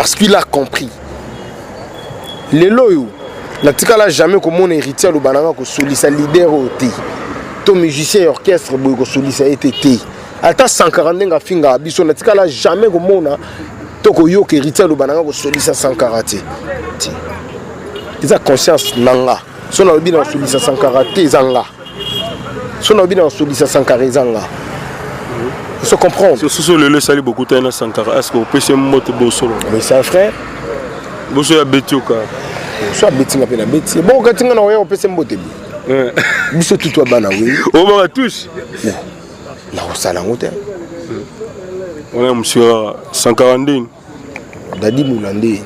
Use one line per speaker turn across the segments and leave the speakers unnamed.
parce qu'il a compris. Les loyaux, la tika là jamais comme mon héritier le bananga ko solisa leader au thé. Ton musicien orchestre boy ko solisa été. Ata 140 nga finga biso na tika là jamais comme mon to ko yo ke héritier le bananga ko solisa 140. Ils a conscience nanga. Son a bien solisa 140 zanga. Son a bien solisa 140 zanga. Il faut comprendre.
Sur le sali beaucoup de Sankara. Est-ce que vous pouvez me montrer Bossolo?
Mais c'est un frère.
Bosso ya Betioka.
Soit Betinga pena Beti. Bon, quand tu as un peu de moté. Biso tout toi bana oui.
On va tous.
Na osala ngote.
On a monsieur 140.
Dadi Moulande.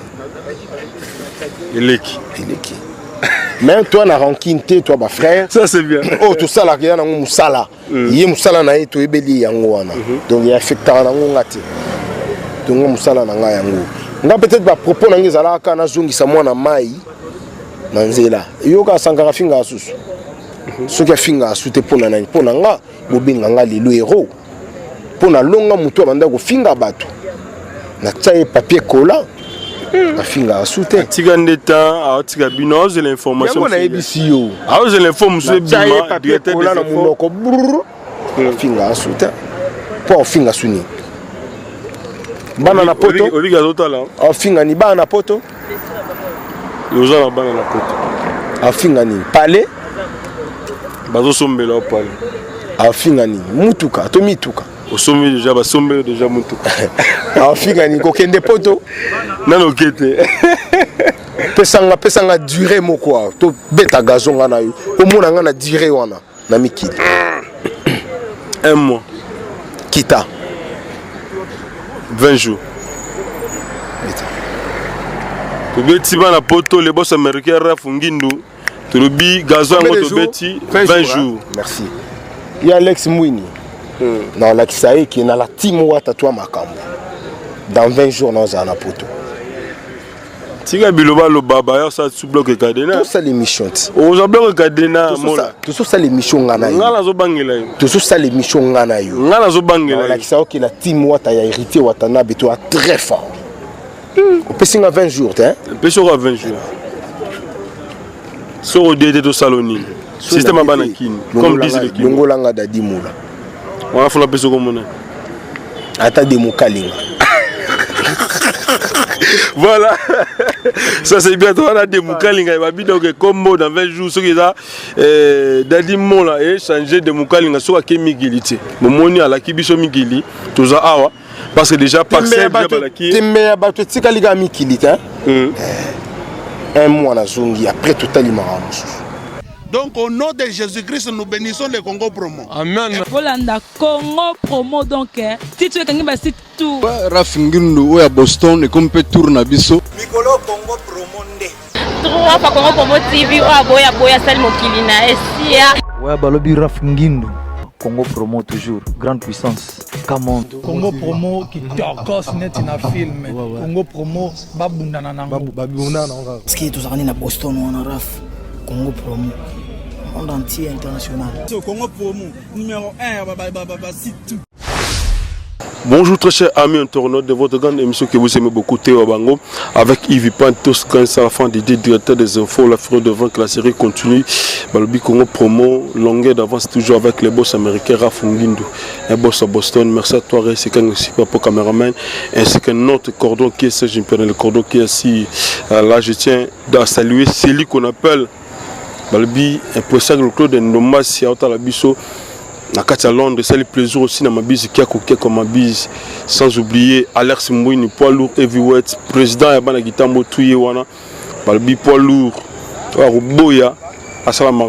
Eleki.
Mais toi na rancune toi ba frère.
Ça c'est bien.
Oh tout ça là qui na musala. Yé musala na eto ebeli yango wana. Donc il affecta na ngati. Donc musala na nga yango. Nga peut-être ba propos na ngizala ka na zungisa mwana mai na nzela. Yo ka sangara finga asusu. Soki finga asute pona na pona nga bobenga nga lelo héros. Pona longa mutu abanda ko finga bato. Na tsaye papier cola. A finga asute.
Tika ndeta, a tika bino, j'ai l'information.
Yango na ebisi yo.
Ah, j'ai l'information
bima, papier cola na munoko brrr. Finga asute. Po finga suni. Bana na poto.
Oliga zotala.
A finga ni bana na poto.
Yoza na bana na poto.
A finga ni pale.
Bazo sombela pale.
A finga ni mutuka, to mituka.
Osombi déjà ba sombela déjà mutuka.
A finga ni kokende poto.
Nano kete.
Pesanga durée moko to beta gazon ngana yo. Omona ngana durée wana na mikili.
Un mois.
Kita.
20 jours. Tu beti ba na poto les boss américains rafungindu. Tu le bi gazon ngoto beti 20 jours.
Merci. Il y a Alex Mouini. Non, la Kisaï qui est dans la team Wata toi Makambo. Dans 20 jours dans un poto.
Tika biloba lo baba ya sa sous bloc cadena.
Tout ça l'émission.
O za bloc cadena mola.
Tout ça l'émission ngana yo.
Ngala zo bangela yo.
Tout ça l'émission ngana yo.
Ngala zo bangela.
La Kisaï qui la team Wata ya hérité Watana beto très fort. On peut signer 20 jours hein.
On peut signer 20 jours. Sur DD de Saloni. Système Abanakin. Comme disent les Kim.
Ngolanga Dadi Moula.
On a fait la personne comme on est.
Ata de Moukalinga.
Voilà. Ça c'est bien. On a des Moukalinga. Il va bien donc comme mot dans 20 jours. Ce qui est là, Dadi Moula est changé de Moukalinga sur la Migilité. Mon moni à la Kibiso Migili. Tout ça awa. Parce que déjà Paxel Jabalaki.
Timé abato tika liga Mikilité. Un mois na zongi après totalement.
Donc au nom de Jésus-Christ, nous bénissons le Congo Promo.
Amen.
Volanda Congo Promo donc si tu es kangi basi tout.
Rafingindu oya Boston et comme peut tourner biso.
Mikolo Congo Promo nde.
Trois fois Congo Promo TV oya boya sali mokili na esia.
Ouais balobi Rafingindu Congo Promo toujours grande puissance. Come on.
Congo Promo qui torcos net na film. Congo Promo babundana nango.
Babundana nango.
Parce que tous na Boston on a Raf. Congo Promo, monde entier international.
Congo Promo, numéro 1, c'est tout.
Bonjour très chers amis internautes de votre grande émission que vous aimez beaucoup, Théo Bango, avec Yves Pantos, Sarafan, directeur des infos, la fureur de vent que la série continue. Balobi Congo Promo, longueur d'avance toujours avec les boss américains Rafungindu, un boss à Boston. Merci à toi, c'est quand aussi Papa Cameraman, ainsi qu'un autre cordon qui est Serge Impérial, le cordon qui est ici. Là, je tiens à saluer celui qu'on appelle Balobi, un poissard le Claude Ndomas, si à la biso. Na Katia Londres, c'est le plaisir aussi dans ma bise qui a coqué comme ma bise. Sans oublier Alex Mouini, poids lourd heavyweight, président et Banagita Motouye Wana, Balbi poids lourd, Boya, Assalam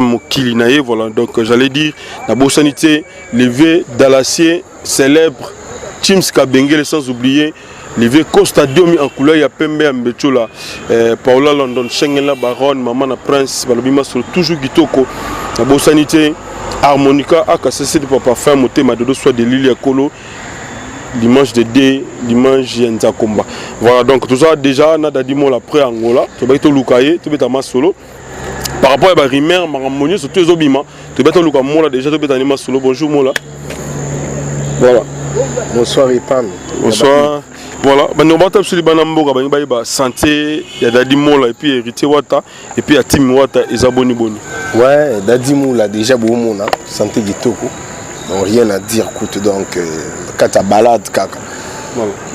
Mokili Naye, voilà. Donc j'allais dire, la Bossanité, levé Dalassier, célèbre, Chims Kabengele, sans oublier. Levé Costa Diomi en couleur, il y a Pembe Mbetchola, Paola London, Schengen Baron, Maman Prince, Balbima sur toujours Gitoko, la Bossanité. Harmonica a cassé de papa fin moté ma dodo soit de Lili Kolo dimanche de D dimanche Yenza Komba. Voilà donc tout ça déjà nada dimo la pré Angola to ba to lukaye to beta ma solo par rapport à ba rimer maramoni sur tous obima to beta luka mola déjà to beta ma solo. Bonjour mola. Voilà.
Bonsoir Ipan.
Bonsoir. Voilà, on va taper sur les banamboka, santé, il y a Dadi Mola, et puis héritier Wata, et puis il y a Tim Wata, et Zaboni Boni.
Ouais, Dadi Mola, déjà, Boumona, santé Gitoko. Donc rien à dire, écoute, donc, quand tu balade, kaka.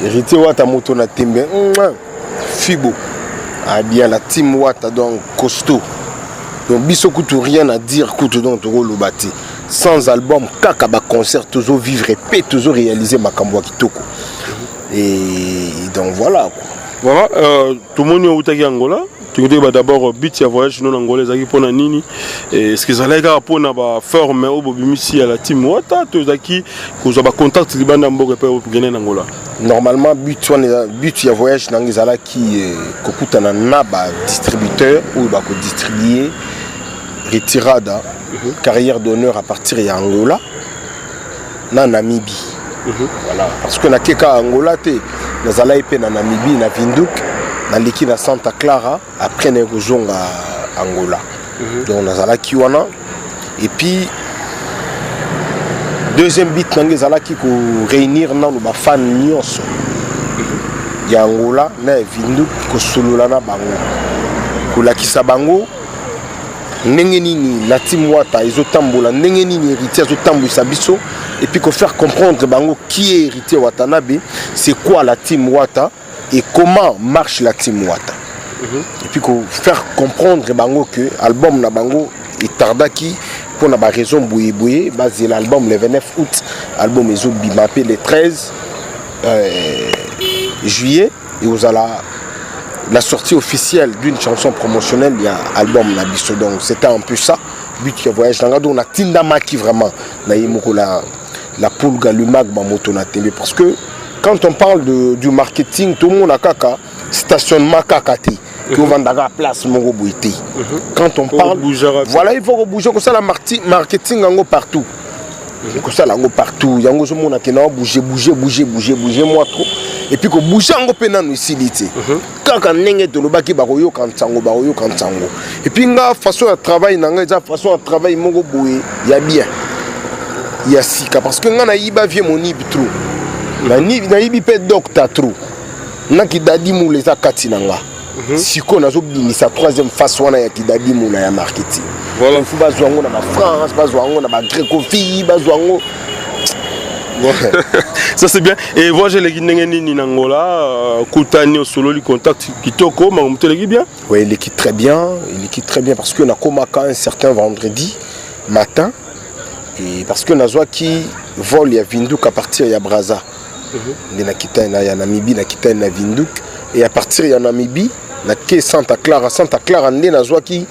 Héritier Wata, moto na tembe, Fibo. Ah bien, la Tim Wata, donc, costaud. Donc, Bissoko, rien à dire, écoute, donc, tu roules au bâti. Sans album, kaka, concert, toujours vivre, et toujours réaliser ma Kamboa Kitoko. Et donc voilà quoi.
Voilà, tout le monde est en Angola. Tu dis d'abord but voyage non angolais pour nini. Est-ce que ça les gars pour na ba former au bimisi à la team Wata tu zaki ko za ba contact libanda mboka pour gagner en Angola.
Normalement but ya voyage nangizala qui kokutana na ba distributeur ou ba ko distribuer retirada carrière d'honneur à partir de Angola na Namibie. Voilà. Parce que na keka Angola te nazala epe na Namibie na Windhoek na leki na Santa Clara après na kozonga Angola. Donc nazala ki wana et puis deuxième bit nangezala ki ko réunir na ba fan nyonso ya Angola na Windhoek ko solola na bango ko lakisa bango ndenge nini la team Wata ezotambola ndenge nini héritier ezotambwisa biso et puis que faire comprendre bango qui est héritier Watanabe, c'est quoi la team Wata et comment marche la team Wata. Et puis que faire comprendre bango que l'album na bango est tardaki pour na raison bouye basé l'album le 29 août, album ezo bimapé le 13 juillet et vous allez la sortie officielle d'une chanson promotionnelle, il y a un album Nabiso, donc c'était un peu ça. But qui voyage dans on a Tinda Maki vraiment, la poule galumak bamoto na tembe parce que quand on parle du marketing, tout le monde a kaka stationnement kakati que vend la place mongo boité. Quand on parle, voilà il faut bouger comme ça la marketing en partout. Comme ça lango partout, yango zo mona ke na bouger moi trop. Et puis ko bouger ngo pena no isilité. Kaka ndenge to lobaki ba koyo kantango. Et puis nga façon de travail nanga za façon de travail mongo boye ya bien. Ya sika parce que nga na yiba vie moni bitro. Na yibi pe docteur trop. Na ki dadi mu les akati nanga. Siko nazo binisa troisième phase wana ya ki dadi mu na ya marketing. Voilà, il faut pas jouer dans la France, pas jouer dans la Gréco-Fille, pas jouer.
Ça c'est bien. Et moi j'ai les Guinéens en Angola, Koutani au solo, le contact Kitoko, mais on te bien.
Oui, il équipe très bien, parce qu'on a Komaka un certain vendredi matin, et parce que Nazwa qui vole à Windhoek à partir de Braza. Il y a Namibie, il y a Windhoek, et à partir de Namibie, na ke Santa Clara ndé nazwa ki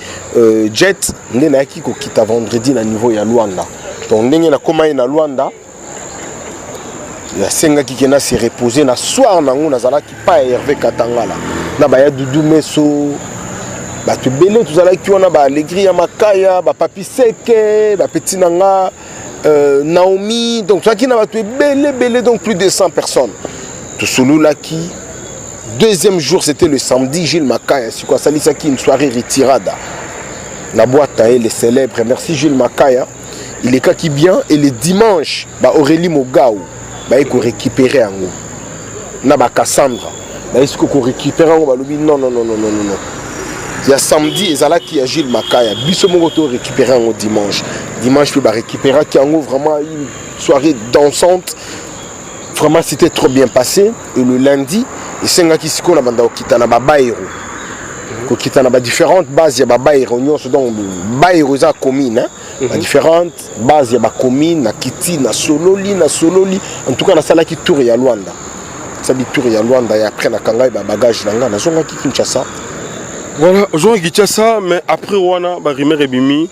jet ndé na ki ko kita vendredi na niveau ya Luanda. Donc ndenge na koma na Luanda ya senga ki kena se reposer na soir nango nazala ki pa Hervé Katangala na ba ya Dudu Meso ba te belé tout zala ki wana ba alegri ya makaya ba papi seke ba petit nanga Naomi donc ça qui na ba te belé donc plus de 100 personnes. Tout solo là qui deuxième jour, c'était le samedi, Gilles Makaya. C'est quoi ça? C'est une soirée retirada. La boîte à elle est célèbre. Merci Gilles Makaya. Il est qui bien. Et le dimanche, Aurélie Mogaou, il faut récupérer en haut. Na Cassandra, il faut récupérer en haut. Non. Il y a samedi, il y a Gilles Makaya. Bissomoto récupérer en haut dimanche. Dimanche, il faut récupérer qui en haut vraiment une soirée dansante. Vraiment, c'était trop bien passé. Et le lundi, et c'est un qui s'y a banda okita na babairo. Kokita na différentes bases ya babairo nyonso donc bairo za commune différentes bases ya ba commune na Kiti na Sololi. En tout cas na sala ki tour ya Luanda. Ça dit tour ya Luanda et après na kanga ba bagage nanga na zonga ki Kinshasa.
Voilà, zonga Kinshasa mais après wana ba rimer ebimi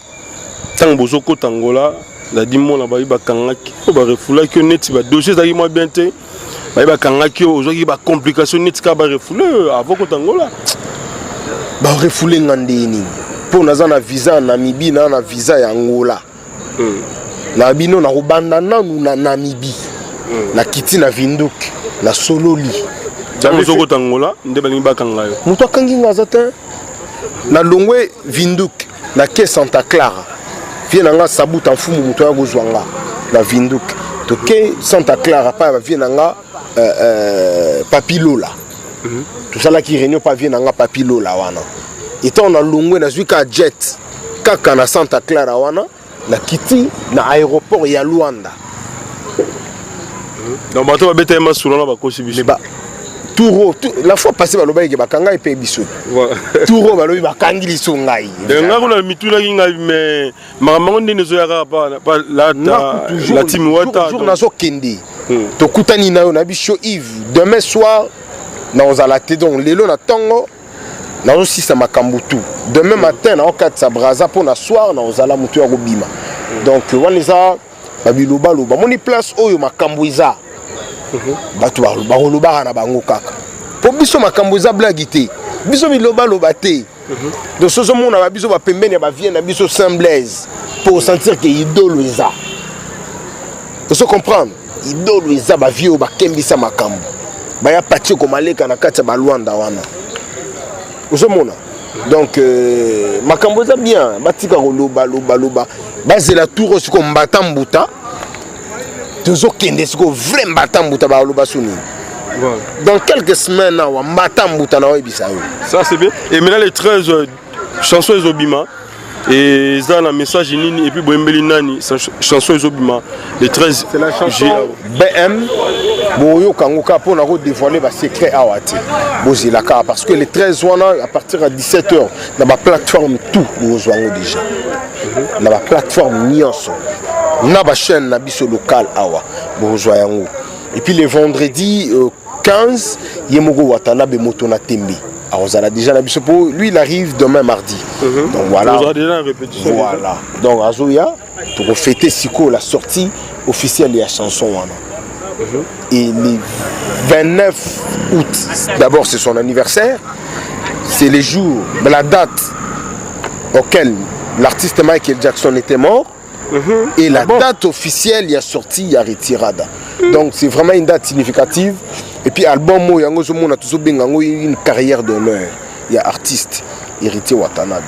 tang bozoko tangola la dimo na ba kangaki ba refula ki net ba dossier za moi bien té. Ba kangaki aujourd'hui ba complication net ka ba refula avant ko tangola.
Ba refula ngandeni. Pour naza na visa na Namibie na visa ya Angola. Na bino na Rubanda na Namibie. Na Kiti na Windhoek na Sololi.
Dans zoko tangola nde ba limba kangayo.
Muto kangi ngazata na Longwe Windhoek na ke Santa Clara. Viens nga sabuta mfumu muto ya gozwanga na Windhoek. To ke Santa Clara pa va viens nga Papilola. Tout ça là qui réunion pas vient dans Papilola wana. Et on a longé na zuka jet kaka na Santa Clara wana na kiti na aéroport ya Luanda.
Donc bato babeta ma solo na ba kosibiso.
Ba Touro la fois passée baloba ke bakanga e pe biso. Touro balobi bakangi liso ngai.
De ngako na mituna ki ngai mais mamango ndene zo ya pa la team wata.
Toujours na zo kende. To kutani na yo na biso Yves demain soir na ozala te donc lelo na tongo na aussi ça makambutu. Demain matin na okatsa braza pour na soir na ozala mutu ya kobima. Donc waneza babiloba loba moni place oyo makambuiza. Batu ba na bango kaka. Po biso makambuiza blagi te. Biso biloba loba te. Donc ce moment na biso ba pembeni ba vient na biso Saint Blaise pour sentir que idole eza. Vous comprendre? Idole eza ba vieux ba kembisa makambu. Ba ya pati ko maleka na kati ba Luanda wana. Vous mona. Donc makambo eza bien, batika ko loba. Bazela tour siko mbata mbuta. Tozo kende siko vrai mbata mbuta ba loba suni. Dans quelques semaines na wa mbata mbuta na webisa yo.
Ça c'est bien. Et maintenant les 13 chansons Ezobima et ça la message nini et puis Boembeli nani chanson Ezobima les 13
c'est la chanson BM Boyo Kangoka pour nous dévoiler les secrets à Wati. Bozilaka parce que les 13 wana à partir de 17h dans ma plateforme tout bozwango déjà. Dans ma plateforme Nyonso. Na ba chaîne na biso local awa bozwango. Et puis les vendredis 15 Yemogo Watana be moto na Tembe. Alors on a déjà la biso pour lui il arrive demain mardi. Donc voilà.
On a déjà une répétition.
Voilà. Donc Azoya pour fêter Siko la sortie officielle de la chanson wana. Et le 29 août, d'abord c'est son anniversaire, c'est le jour, la date auquel l'artiste Michael Jackson était mort, et la date officielle il y a sorti, il y a retirada. Donc c'est vraiment une date significative. Et puis album mo yango zomo na tuzo bengango une carrière d'honneur. Il y a artiste héritier Watanabe.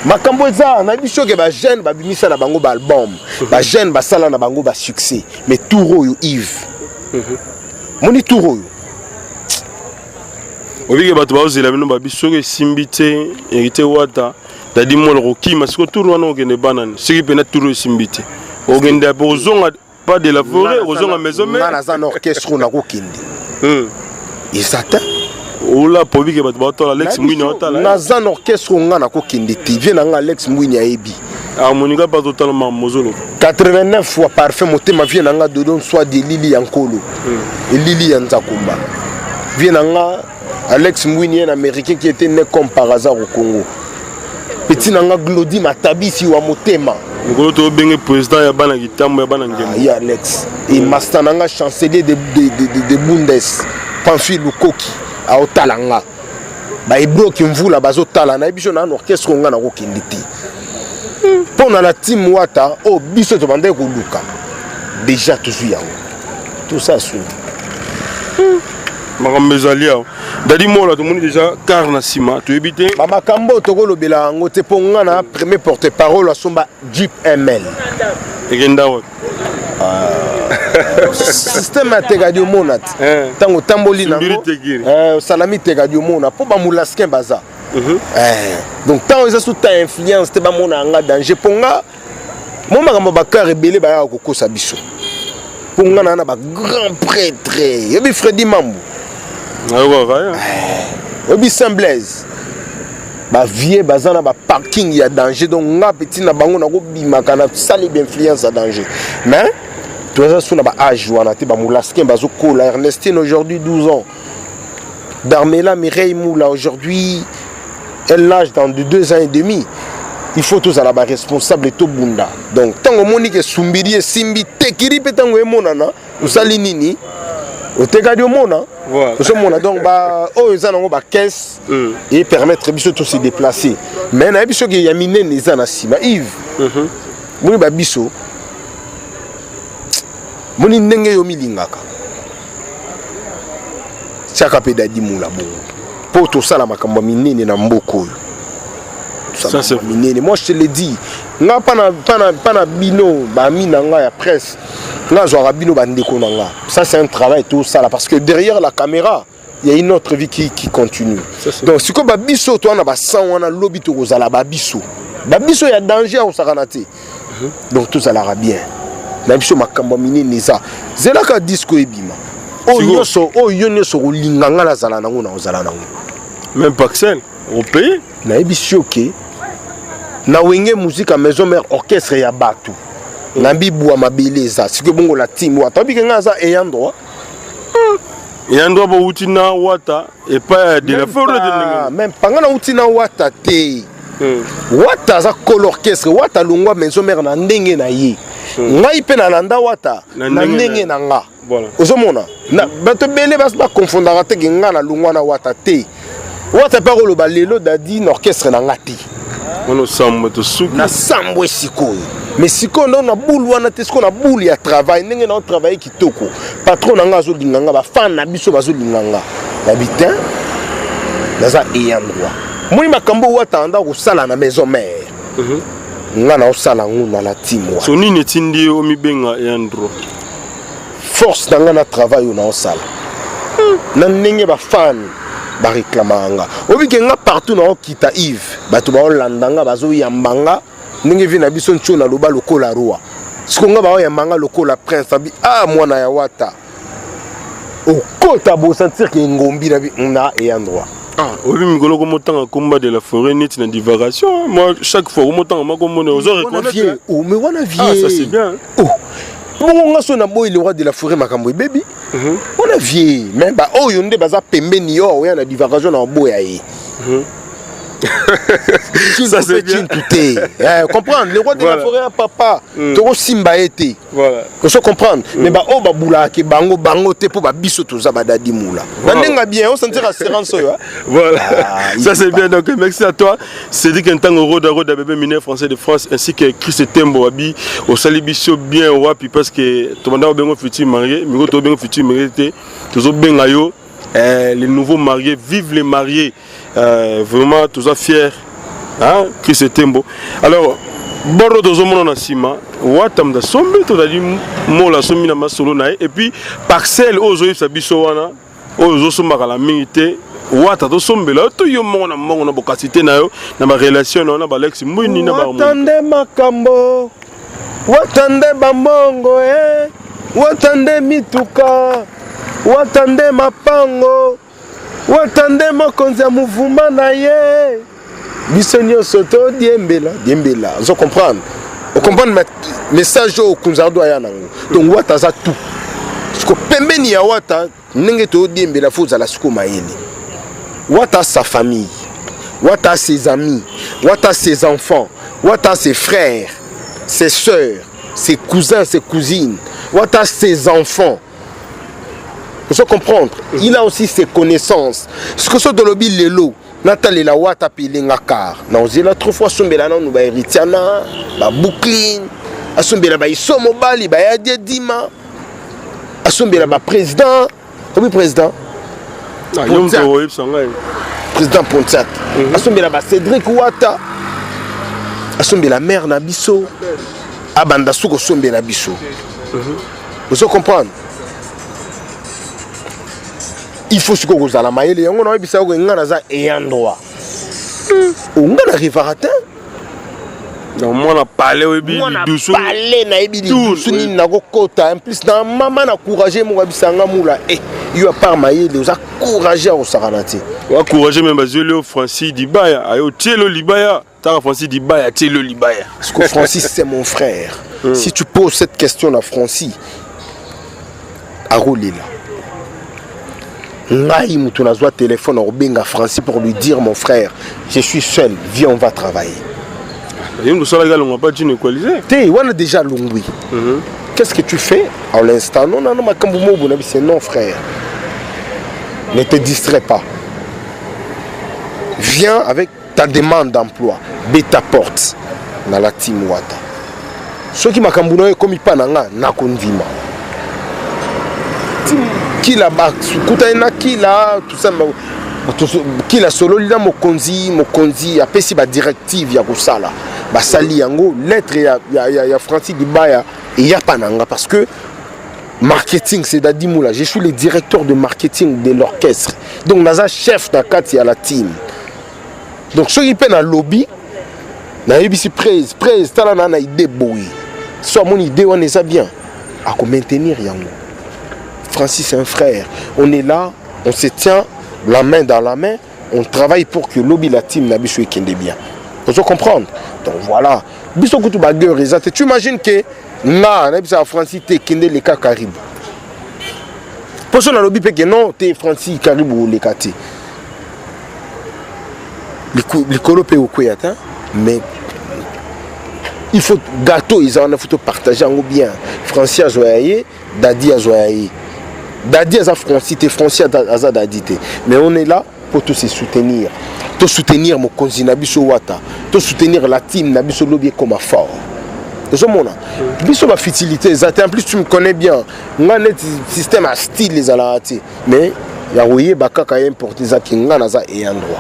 Makambo eza na biso ke ba jeune ba bimisa na bango ba album, ba jeune ba sala na bango ba succès, mais touro yo Yves. Moni touro yo.
Obike bato bazela bino ba biso ke simbité héritier Wata, dadi mo roki masiko touro wana okende banane. Ce qui peut touro simbité. Ogende bozonga pas de la forêt, bozonga maison mais
na za orchestre na ko kende. Exact.
Ola pobi ke bato bato Alex Mwini otala.
Na za orchestre nga na ko kende te. Vient nga Alex Mwini ayebi.
Harmonica pas totalement mozolo.
89 fois parfait motema vient nga dodon soit de Lili Yankolo. Et Lili Yanzakumba. Vient nga Alex Mwini un américain qui était né comme par hasard au Congo. Petit nga Glody Matabisi wa motema.
Ngolo to benge président ya bana kitambo ya bana ngemo.
Ya Alex et Mastananga chancelier de Bundes Pamphile Lukoki a otalanga. Ba ebro ki mvula bazotala na biso na orchestre nga na ko kinditi. Pour la team Wata oh biso to bande ko luka. Déjà toujours yango. Tout ça sur.
Makambezalia. Dadi mola to moni déjà car na sima to ebité.
Ba makambo to ko lobela ngo te ponga na premier porte-parole a somba Jeep ML.
Egenda wa.
Système tegadio monat. Tango tamboli nango. Salami tegadio mona po ba mulaskin baza. Donc tant ils sous ta influence te ba mona nga danger ponga. Mo makambo ba car rebelle ba ya ko kosa biso. Ponga na ba grand prêtre. Yebi Freddy Mambu. Obi Saint Blaise. Ba vie bazana ba parking il y a danger donc nga petit na bango na ko bimaka na sali d'influence à danger. Mais tout ça sous na ba âge wana te ba mulaskin bazo kola Ernestine aujourd'hui 12 ans. Darmela Mireille Moula aujourd'hui elle nage dans 2 ans et demi. Il faut tous à la ba responsable to bunda. Donc tango monique sumbiri simbi tekiri petango e monana usali nini au tegadio mona. Ce monde donc bah oh ils ont ba caisse et permettre biso de se déplacer. Mais na biso ki ya mine les ana sima Yves. Moni ba biso. Moni ndenge yo milingaka. Chaka peda di mula bongo. Po to sala makambo minene na mboko.
Ça c'est
moi je te le dis nga pas bino ba minanga ya presse nga zo bino ba ndeko nanga ça c'est un travail tout ça là parce que derrière la caméra il y a une autre vie qui continue donc si ko ba biso to na ba sang wana lobby to kozala ba biso ya danger au saranate donc tout ça là bien na biso makambo minene za zelaka disco ebima o yoneso kolinganga la zala nango na ozala nango
même Paxel au pays
na ebisi OK na wenge musique à maison mère orchestre ya batu na bibwa mabeleza siko bongo la team wata bikenga za eyandro
ba utina wata et pas de la forêt de
même panga na utina wata te wata za col orchestre wata longwa maison mère na ndenge na ye ngai pe na landa wata na ndenge na nga
voilà
ozomona na bato bele ba confondara te nga na longwa na wata te wata pa ko lo ba lelo dadi na orchestre na ngati
on sambo to suki
na sambo sikoyo mais sikoyo ndo na boule wana te sikoyo na boule ya travail ndenge na travail kitoko patron na nga zo linganga ba fan na biso bazo linganga na bitin naza eyandwa moi makambo wata anda ko sala na maison mère nga na osala nguna la team wa
so nini tindi o mibenga eyandro
force na nga na travail na osala na ndenge ba fan ba réclamanga obike nga partout na okita Yves bato ba olandanga bazo yambanga ndenge vi na biso ncho na loba lokola roi siko nga ba yambanga lokola prince abi mwana ya wata okota bo sentir que ngombi na eyandroit
obi migolo ko motanga combat de la forêt net na divagation moi chaque fois motanga mako mone ozo reconnaître
mais wana vieux
ça c'est bien
Mon gaso na boy le roi de la forêt makambo baby. On a vie même ba oh yonde baza pembeni yo ya na divagation na boya yi. Ça c'est bien tout comprendre le roi de la forêt papa to simba été. Voilà. On se comprendre mais ba oh ba bula ke bango te po ba biso to za ba dadi mula. Ba ndenga bien on sentir assurance yo.
Voilà. Ça c'est bien donc merci à toi. C'est dit qu'un temps au roda bébé mineur français de France ainsi que Chris Tembo abi au salibiso bien wapi parce que to manda bengo futur marié, mi to bengo futur marié toujours benga yo les nouveaux mariés, vive les mariés. Vraiment tous fiers hein Chris Tembo. Alors boro dozo mona na sima watam da sombe to dali mola somi na masolo na et puis parcelle ozo yisa biso wana ozo somba la minité wata to sombe la to yo mona mongo na bokasité na yo na ba relation na ba Alex mwini na ba
watande makambo watande bambongo watande mituka watande mapango watande mokonzi ya mouvement na ye biso nyonso to diembela on comprendre on comprendre message au kunzardo aya nango donc wata za tout siko pembeni ya wata ndenge to diembela fo za la siko mayele wata sa famille wata ses amis wata ses enfants wata ses frères ses sœurs ses cousins ses cousines wata ses enfants. Il faut comprendre, il a aussi ses connaissances. Ce que c'est de l'obi lelo, Nathalie la wata pilinga car. Non, j'ai la trois fois sombela non ba Eritiana, ba Boucline, asombela ba Isomo Bali, ba Yadia Dima, asombela ba président, oui président. Président Pontiac. Asombela ba Cédric Ouatta, asombela mère na biso, abanda suko sombela biso. Vous faut comprendre. Il faut que vous ayez la maille, et on a dit que vous avez un endroit. On a arrivé à atteindre.
On a parlé de douceur. On a parlé de douceur. En
plus, maman a encouragé mon abissanga moula. Et il a pas maille, il a encouragé au Saranati.
Il a encouragé même Bazio Francis Dibaya. Ayo Tielo Libaya. Tara Francis Dibaya, Tielo Libaya.
Parce que Francis c'est mon frère. Si tu poses cette question à Francis, à rouler là. Naï Moutounazwa téléphone au Benga Francis pour lui dire mon frère, je suis seul, viens on va travailler.
On pas dit
on a déjà l'ongui. Qu'est-ce que tu fais à l'instant? Non, c'est non frère. Ne te distrais pas. Viens avec ta demande d'emploi. Baie ta porte. Dans la team Wata. Ceux qui m'ont comme il pas na konvima. kila bakutana kila tout ça kila solo lila mokonzi apesi ba directive ya kusala basali yango lettre ya Francis Dibaya et ya pananga parce que marketing c'est Dadi Moula, je suis le directeur de marketing de l'orchestre donc naza chef na kati ya la team donc ceux qui peine à lobby na yebisi praise tala na idée boy soit mon idée on est bien à maintenir yango. Francis c'est un frère, on est là, on se tient la main dans la main, on travaille pour que lobby la team na biso ekende bien. Faut comprendre. Donc voilà, biso kutu bagueur exact. Tu imagines que na bisa Francis te kende le cas Caribou. Pour ça na lobby pe que non te Francis Caribou le kati. Les colope au koyata mais il faut gâteau ils en faut partager en bien. Francis a joyé, Dadi a joyé. Dadi a Francis te Francis a Dadi te. Mais on est là pour tous se soutenir. Pour soutenir mon cousin Nabiso Wata, pour soutenir la team Nabiso Lobby comme fort. C'est mon biso ma futilité en plus tu me connais bien. Nga net système à style les alati. Mais ya woyé bakaka importer za kinga na za et endroit.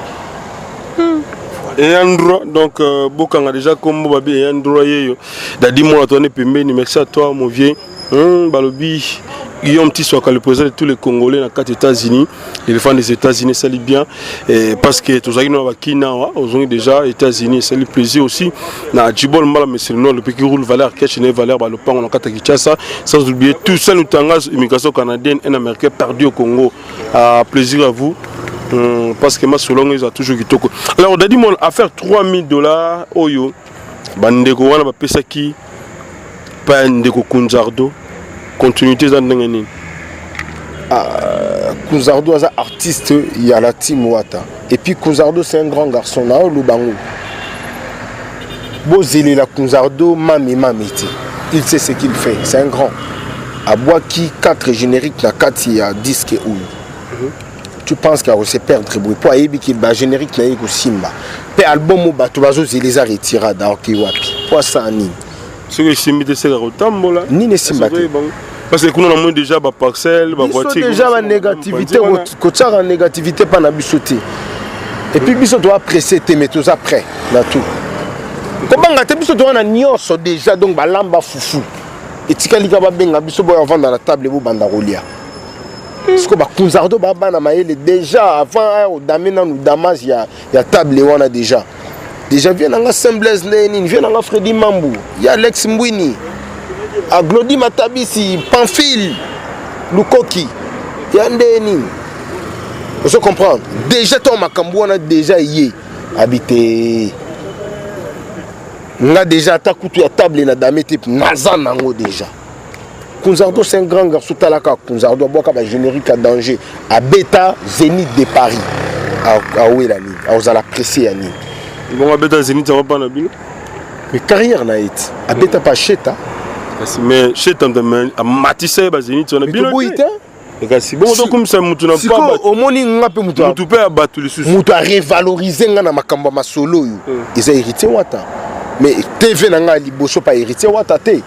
Et endroit donc bokanga déjà comme babi et endroit yeyo. Dadi moi toi ne pembeni merci à toi mon vieux. Balobi Guillaume Tissoaka, le président de tous les Congolais dans les États-Unis, les fans des États-Unis, ça lui bien parce que tous les gens ont déjà États-Unis, ça lui plaisir aussi. Na Djibol Mala Monsieur le pays qui roule valeur, cash ne valeur, le pan on a Kinshasa, sans oublier tout ça nous tangage immigration canadienne et américaine perdu au Congo. Plaisir à vous. Parce que ma selon ils a toujours quitté. Alors on a dit mon affaire $3,000 oyo bandeko wana ba pesa ki pas ndeko Kunzardo. Continuité dans le
Kunzardo est un artiste, il y a la team Wata. Et puis Kunzardo c'est un grand garçon là, Lubango. Bozeli la Kunzardo, mami. Il sait ce qu'il fait, c'est un grand. À Boaki, 4 génériques, na 4 il y a 10 qui ou. Tu penses qu'il va se perdre bruit. Pour aller qu'il va générique na yiko Simba. Pe album ou batubazo les a retiré dans Kiwapi. Pour ça ni.
Ce que Simba de Sega Rotambola.
Ni ne Simba.
Parce que nous avons déjà des parcelles, des voitures.
Déjà la négativité, la négativité pas na bisoté. Et puis biso doit presser tes métaux après là tout. Comment ngate biso doit na nyonso déjà donc balamba fufu. Et tikalika ba benga biso boya vendre dans la table bo banda rolia. Parce que ba Kunzardo ba bana maele déjà avant au damena nous damas il y a table wana déjà. Déjà vient dans Saint Blaise Lénine, vient dans Freddy Mambou, il y a Alex Mbwini. A Glody Matabisi, Pamphile, Lukoki, Yandeni. Vous comprenez? Déjà, ton Makambo, on a déjà y habité. On a déjà attaqué à table et on a damé Nazanango déjà. Kunzardo, c'est un grand garçon. Kunzardo, il y a générique à danger. À Beta, Zénith de Paris. À Ouelani, à Ozala Pressé.
Bon, à Beta, Zénith, ça va pas nabil.
Mais carrière, Naït. À Beta, pas Cheta.
Mais chez Tandem, à Matissé, Zénith, on a bien.
Si bon donc comme ça mutu na pas au moni ngape mutu
pe abattu les sous
mutu a revaloriser nga na makamba masolo yo ils a hérité wata mais TV na nga liboso pas hérité wata te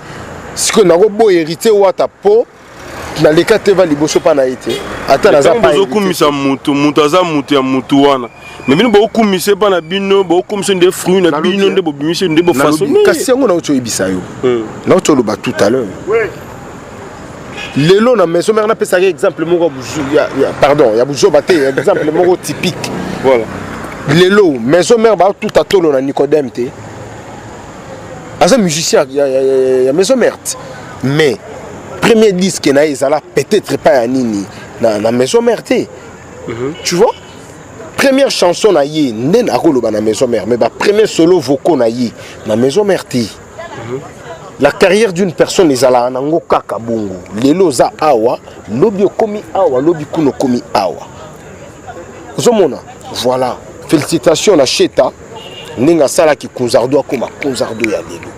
siko na go bo hérité wata po na leka TV liboso pas na été ata na za pas
kumisa mutu aza mutu ya mutu wana mais bino bo kumisa pa na bino bo kumisa des fruits na bino nde bo bimisa nde bo façonner
kasi yango na oto ibisa yo na oto lo ba tout à l'heure Lelo na maison mère na pesa exemple moko pardon ya bujo baté exemple moko typique
voilà
Lelo maison mère ba tout à tolo na Nicodème té asa musicien ya maison mère mais premier disque na ezala peut-être pas ya nini na maison mère té tu vois première chanson na yé nden akoloba na maison mère mais ba premier solo vocal na yé na maison mère té la carrière d'une personne est à la nango kaka bongo. Lelo za awa, lobi komi awa, lobi kuno komi awa. Zomona, voilà. Félicitations à Cheta. Ninga sala ki Kunzardo akoma Kunzardo ya lelo.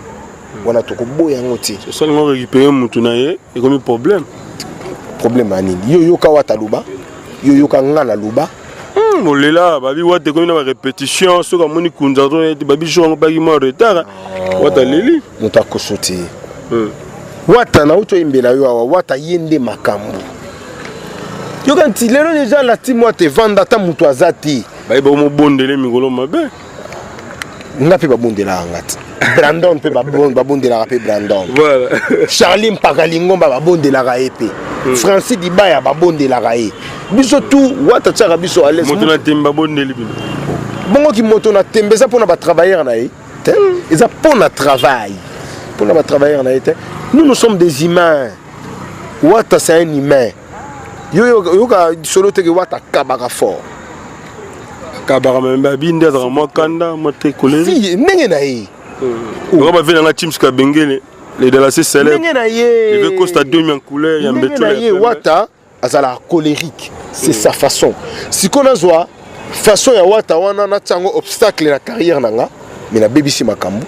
Wana toko boya ngoti.
C'est ça ngo récupérer mutu na ye, et comme problème.
Problème anini. Yo yo ka wata luba. Yo yo ka ngana luba.
Molela babi wate comme une répétition so comme ni Kunzardo et babi jour babi mo retard. Wata leli
muta kosote. Wata na uto imbela yo awa wata yende makambo. yokanti lelo déjà la team wa te vanda ta mutu azati
ba ba mo bondele mikolo mabe
ngapi ba bondela ngati Brandon pe ba bondela pe Brandon
voilà
Charlie Mpakalingo ba bondela ka épée Francis Dibaya ba bondela ka é biso tout wata tsaka biso à l'aise
moto na temba bondeli bino
bongo ki moto na tembe za pona ba travailler na é ils a pona travail pona ba travailler na é nous sommes des humains wata c'est un humain yo ka solo te ke wata kabaka fort
kabaka memba binde za mo kanda mo te kolé
si ndenge na é
on va venir na team ska bengele les de la célèbre
ndenge na é
il veut Costa Demi en couleur ya mbeto
la wata azala colérique c'est sa façon si qu'on a zoa façon ya wata wana na tsango obstacle na carrière nanga mais na bebisi makambu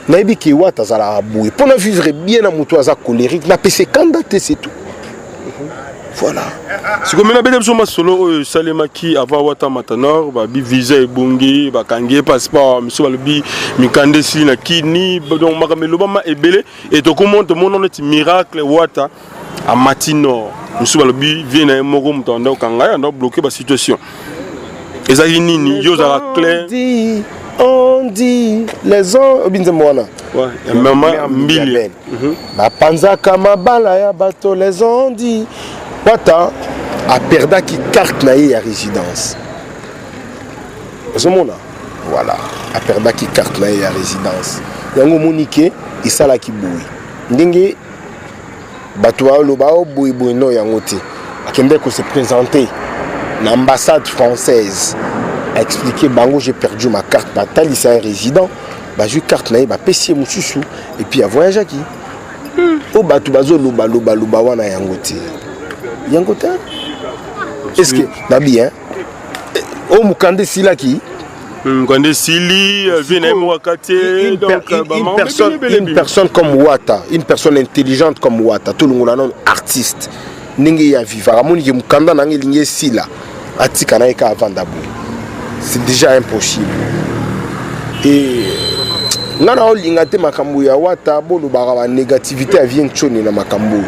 na ebiki wata azala aboué pour vivre bien na mutu aza colérique na pese candidater c'est tout voilà
si comme na bede soma solo salemaki avant wata matanor ba bi visa ebongi ba kangie passeport miso ba lobi mikande si na kini donc makamelo ba ma ebele et to comment to mon on miracle wata à Matinor miso ba lobi vient na moko mutanda kanga ya ndo bloquer ba situation ezali nini yo za clair
on dit les hommes binzemwana
ouais maman mbili
ba panzaka mabala ya bato les hommes dit Wata a perdu qui carte na ya résidence. Ozomona voilà a perdu qui carte na ya résidence. Yango monique isala ki boui. Ndenge batwa lobao boui boui no yango te. Akende ko se présenter na ambassade française a expliqué bango j'ai perdu ma carte batali c'est un résident. Ba ju carte na ba pesier mususu et puis a voyage qui. O batu bazo loba wana yango te. Yangote est-ce que Nabi hein au Mukande Silaki
Mukande Sili vient wakati donc
une personne comme Wata, une personne intelligente comme Wata, tout le monde non artiste ningi ya vivre amoni ki Mukanda nangi lingi sila atika na eka avant d'abou c'est déjà impossible et ngana olinga te makambu ya Wata bolo ba négativité vient choni na makambu.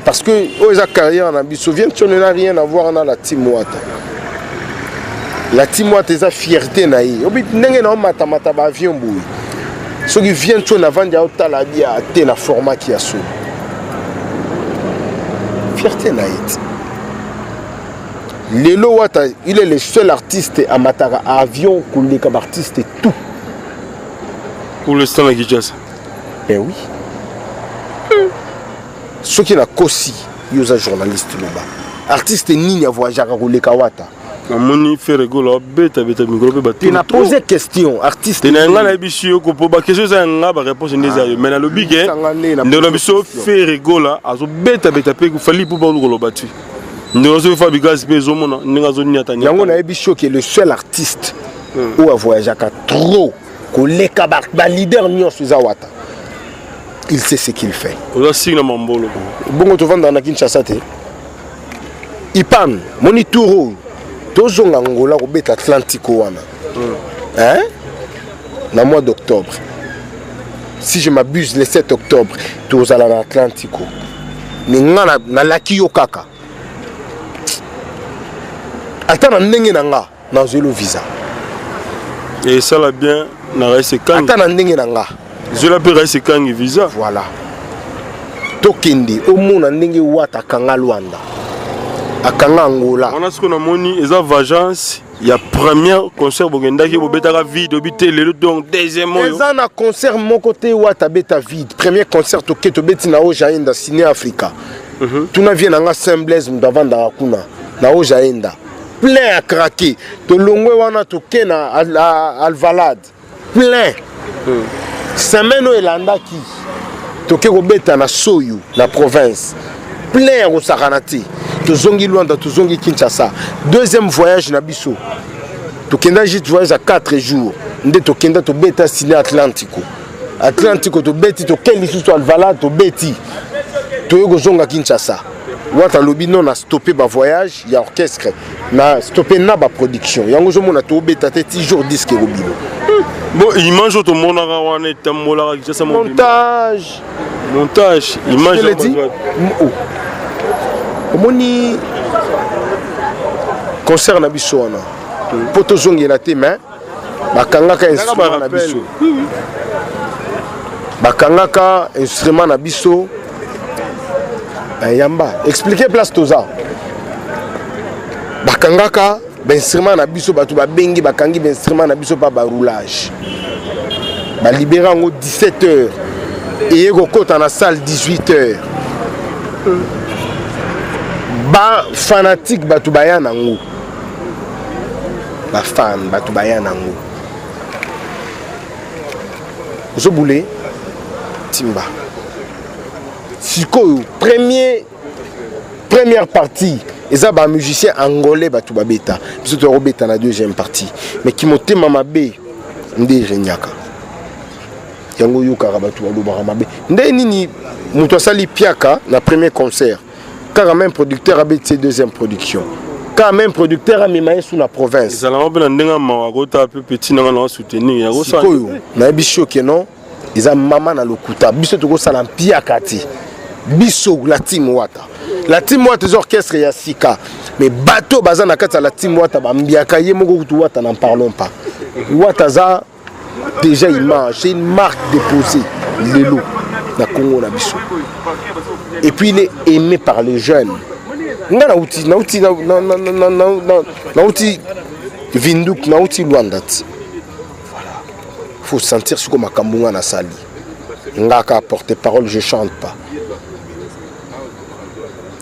Parce que sa carrière en Abisso vient, tu n'as rien à voir dans la team Wata. La team Wata est fierté naïe. Obi n'engé na mata ba avion boui. Ce qui vient tu n'as vendu à la vie à te na format qui a sous. Fierté naïe. Lelo Wata, il est le seul artiste à Matara avion coulé comme artiste et tout.
Pour l'instant la Kinshasa.
Eh oui. Ceux qui n'ont aussi, ils sont journalistes là-bas. Artiste ni à voyager à rouler Kawata.
Amoni fait rigolo, bête micro pe
tu n'as posé question, artiste.
Tu n'as pas bisio ko po ba question ça nga ba réponse ndeza mais na lobi ke ndelo biso fait rigolo azo bête pe ko fali pour ba lo batu. Ndelo zo fa bigas pe zo mona ninga zo nyata nyata.
Yango na bisio qui est le seul artiste où a voyager à trop ko le kabar ba leader nyo Wata. Il sait ce qu'il fait.
On signe na mambolo.
Bongo to vanda na Kinshasa te. Ipan, moni touro. Tozonga Angola ko bet Atlantico wana. Hein? Na mois d'octobre. Si je m'abuse le 7 octobre, tozala na Atlantico. Ninga na laki yo kaka. Ata na ndenge nanga na zelo visa.
Et ça là bien na reste quand.
Ata na ndenge nanga.
Je l'appelle c'est quand visa.
Voilà. Tokende au monde ndenge Wata kanga Luanda. Akanga Angola.
On a ce qu'on a moni et ça vagance. Il y a premier concert Bogenda qui bobeta vide obité le donc deuxième mois.
Les ans à concert mon côté Wata beta vide. Premier concert to keto beti na Ojaenda Ciné Africa. Tu na vient na Saint Blaise m'davant da kuna na Ojaenda. Plein à craquer. To longwe wana to kena Alvalade. Plein. Semaine où elanda qui toke kobeta na Soyo la province plein au Saranati to zongi Luanda to zongi Kinshasa deuxième voyage na biso to kenda juste voyage à 4 jours nde to kenda to beta Ciné Atlantico to beti to keli sur Alvalade to beti to yo zonga Kinshasa Wata lobi non a stoppé ba voyage ya orchestre na stoppé na ba production yango zo mona to beta te 10 jours disque robino.
Bon, il mange au monde
montage.
Montage. Il mange.
Omoni concert na biso wana po tozongela te mais bakangaka instrument na biso bakangaka instrument na biso yamba expliquer place toza bakangaka instrument na biso bato babengi bakangi instrument na biso pa roulage balibéra yango 17h eye kokota na salle 18h ba fanatique bato baya nango ba fan bato baya nango ozobule timba sikoyo première partie eza ba musicien angolais bato babeta biso to robeta na deuxième partie mais ki motema mabe nde renyaka yango yokaka bato balobaka mabe nde nini moto asali piaka na premier concert car même producteur a bêté deuxième production car même producteur a mis sous la province
ça l'a bien ndenga mawakota peu petit na na soutenir ya
ça na biso ke non ils a maman na lokuta biso to ko sala piaka ti biso la team wata des orchestres ya sika mais bateau baza na kata la team wata bambiaka ye moko kutu wata n'en parlons pas wata za déjà image c'est une marque déposée lelo na Congo na biso et puis il est aimé par les jeunes na uti vinduk na uti luandat voilà faut sentir ce que makambunga na sali ngaka porte-parole je chante pas.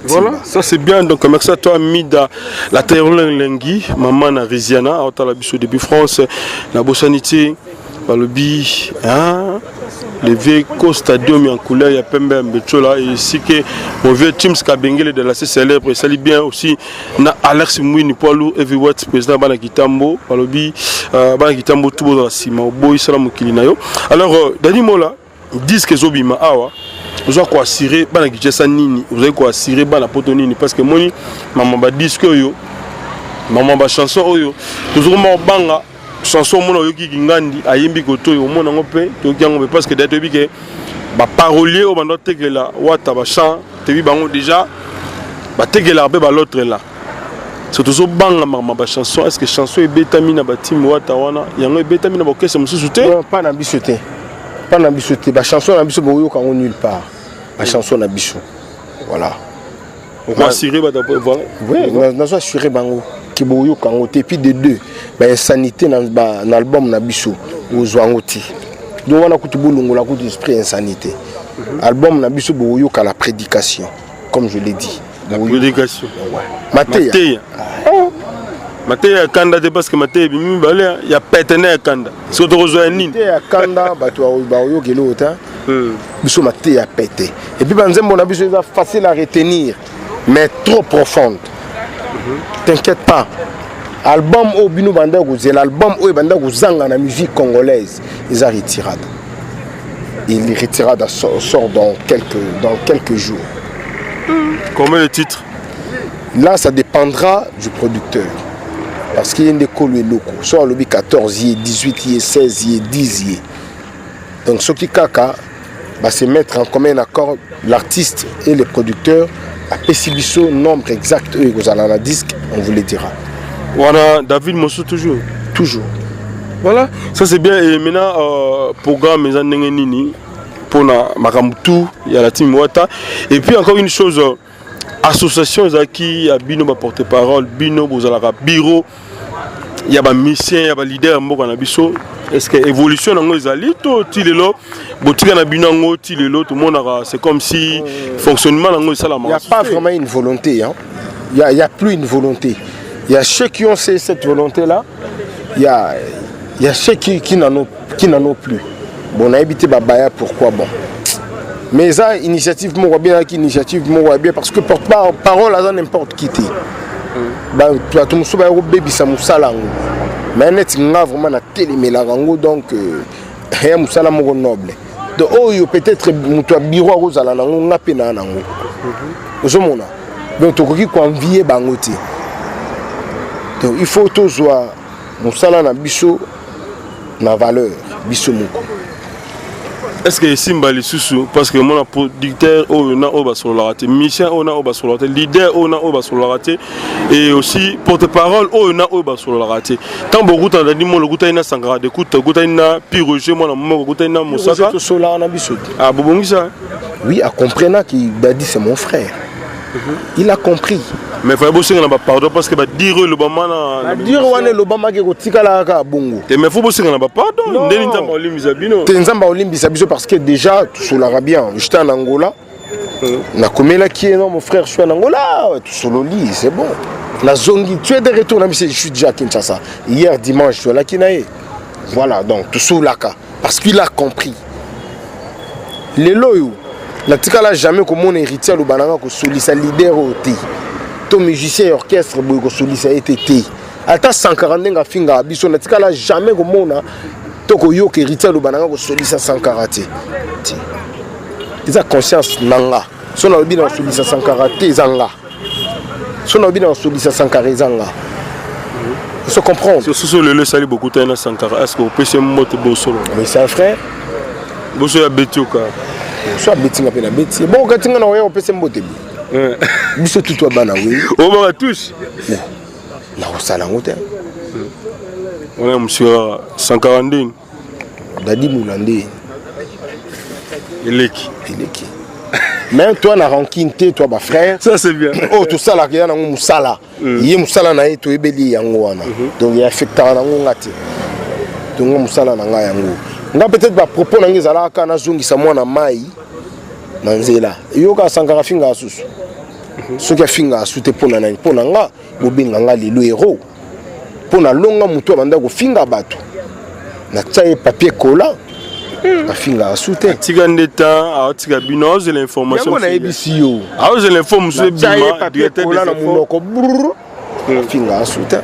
Voilà, ça c'est bien. Donc merci à toi Mida, la terre lengi, maman na Riziana, à la biso depuis France, la bossanité, le bi, hein, le Veco Stadium en couleur, il y a Pembe Mbechola, et ici que mon vieux Tim Skabengele de la C célèbre, et ça bien aussi, na Alex Mouini Poilou, Heavyweight, président Bana Kitambo, le bi, Bana Kitambo, tout dans la cima, au boy, salam Kilinayo. Alors, Dani Mola, disent que Zobima Awa. Vous avez quoi assurer bana gijesa nini, vous avez quoi assurer bana poto nini parce que moni maman ba disque yo maman ba chanson oyo toujours mo banga chanson mona yo ki ngandi ayembi koto yo mona ngope to kiango parce que d'être bi que ba parolier o bando tegela wata ba chant te bi bango déjà ba tegela be ba l'autre là c'est toujours banga maman ba chanson est-ce que chanson e betamina ba team wata wana yango e betamina ba kese mususu te
pas na bisoté. Pas na bisoté ba chanson na biso boyo kango nulle part la chanson na biso voilà
on va assurer ba voilà
oui na so assurer bango ki boyo kango te puis de deux ba insanité na album na biso ozwango ti do wana kuti bolongo la kuti esprit insanité album na biso boyo ka la prédication comme je l'ai dit
la prédication
Matéya
Matéya kanda parce que Matéya bimi balé ya pétené kanda so to rejoindre nini
Matéya kanda bato ba yo kelo ta biso Matéya pété et puis banzembo na biso est facile à retenir mais trop profonde t'inquiète pas album au binu banda c'est l'album au banda zanga na musique congolaise ils a retirade il retirade sort dans quelques jours.
Combien de titres?
Là ça dépendra du producteur. Parce qu'il y a des collègues locaux. Soit le 14, 18, 16, 10. Donc ce qui kaka va se mettre en commun accord l'artiste et le producteur à Pessibiso, nombre exact eux vous allez à la disque, on vous le dira.
Voilà, David Mossou toujours.
Toujours.
Voilà, ça c'est bien. Et maintenant, programme les Nini pour Makamutu, il y a la team Wata. Et puis encore une chose. Association qui a Bino va porter parole, Bino vous allez bureau, il y a des missions, il y a des leaders Mokanabiso. Est-ce que évolution dans les alliés, tout le lot, boutique na Bino tout le lot, tout le monde c'est comme si fonctionnement dans les
il n'y a pas vraiment une volonté, hein. Il y a plus une volonté. Il y a ceux qui ont cette volonté là, il y a ceux qui n'en ont plus. Bon, on a habité Babaya, pourquoi bon? Mais ça, initiative moi bien, initiative moi bien parce que porte parole à n'importe qui t'es. Bah, tout le monde est bébé ça moussala. Mais net n'a vraiment na télé mais la rango donc rien moussala mon noble. De oh peut-être muto bureau rose à la nango n'a pas na nango. Ozomona. Donc to koki ko envier bangoti. Donc il faut toujours moussala na biso na valeur biso moko.
Est-ce que Simba les sous parce que mon producteur on a au sur la raté, mission on a au sur la raté, leader on a au sur la raté et aussi porte-parole on a au sur la raté. Tant beaucoup t'as dit mon le goûter na sangara de écoute goûter na piroger moi mon goûter na mosaka
sur la na biso.
Ah bon ça.
Oui, a compris qu'il a dit c'est mon frère. Il a compris.
Mais il faut bosser na pardon parce que ba dire le bama na
dire wane le bama ke kotika la ka bongo.
Et mais faut bosser na pardon. Ndeni nzamba olimbisa bino.
Te nzamba olimbisa biso parce que déjà tout sur l'arabien, j'étais en Angola. Na komela qui est non mon frère, je suis en Angola, tout sur le lit, c'est bon. La zongi, tu es de retour je suis déjà à Kinshasa. Hier dimanche, je suis à la Kinae. Voilà, donc tout sur la ka parce qu'il a compris. Les loyaux, la tika la jamais comme mon héritier le bananga ko solisa leader au thé. To musicien orchestre boy ko solisa été thé. Ata 140 nga finga biso na tika la jamais comme mona to ko yo ke héritier le bananga ko solisa 140. Ils ont conscience nanga. Si on a bien solisa 140 zanga. Si on a bien solisa 140 zanga. Il se comprend.
Sur le sali beaucoup t'as 140. Est-ce que vous pêchez moto bosso?
Mais c'est un frère.
Bosso ya betioka.
Soit betting pe na beti. Bon quand tu na on peut se mbote bi. Biso tout toi bana oui.
On va tous.
Na osala ngote.
On a monsieur 140.
Dadi Moulande.
Eleki.
Même toi na rancune toi ba frère.
Ça c'est bien.
Oh tout ça là qu'il y a na musala. Yé musala na eto ebeli yango wana. Donc il affecta na ngati. Donc musala na nga yango. Nga peut-être ba propos na ngizala ka na zungisa mwana mai na nzela. Yoka sangara finga asusu. Soki finga asute pona na pona nga bobenga nga lelo héros. Pona longa mutu abanda ko finga bato. Na tsaye papier cola. Na finga asute.
Tika ndeta a tika binoz l'information.
Yango na ebisi yo.
A ose l'information
bima papier cola na munoko brrr. Na finga asute.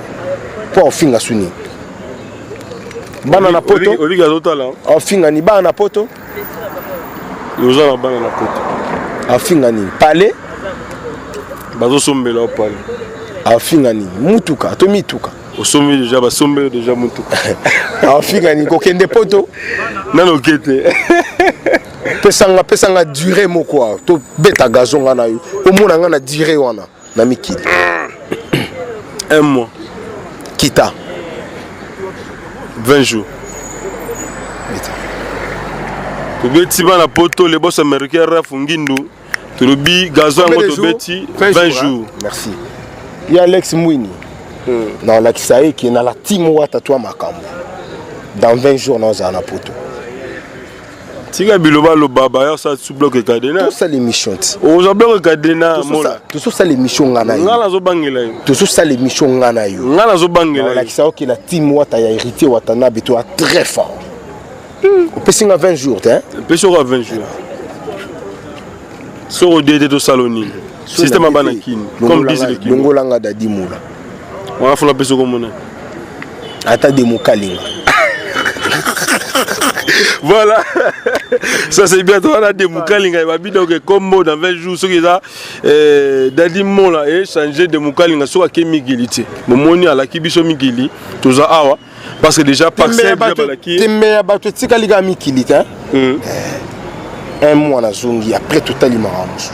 Po finga suni. Bana na poto.
Oliga totala.
Afinga ni bana na poto.
Yoza na bana na poto.
Afinga ni palais.
Bazo sombela au palais.
Afinga ni mutuka, to mituka.
Osomi déjà ba sombela déjà mutuka.
Afinga ni kokende poto.
Nano kete.
Pesanga durée moko to beta gazon nga na yo. Omona nga na durée wana na mikili.
Un mois.
Kita.
20 jours. Tu beti bana poto les boss américains rafungindu. Tu lobi gazon ngo beti 20 jours.
Merci. Il y a Alex Mouini. Dans la Kisaï qui est dans la team Wata toi Makambo. Dans 20 jours dans un poto.
Tika biloba lo baba ya sa sous bloc cadena.
Tout ça l'émission.
O za bloc cadena mola.
Tout ça l'émission ngana yo.
Ngala zo bangela yo.
Tout ça l'émission ngana yo.
Ngala zo bangela.
La Kisaï qui la team Wata ya hérité Watana beto très fort. On peut signer 20 jours hein.
On peut signer 20 jours. Soro dédé to saloni. Système abanakini comme disent les
Longo langa dadi moula.
On a fait la personne comme on
Ata de Mokalinga.
Voilà. Ça c'est bien. On a des Mokalinga. Il va bien donc comme dans 20 jours. Ce qui est là, Dadi Mola et changer de Mokalinga sur la Migilité. Mon moni à la Kibiso Migili. Tout ça awa. Parce que déjà parcelle déjà balaki.
T'es meilleur bateau. Tu sais qu'à l'égard Migilité. Un mois na zongi après totalement ramos.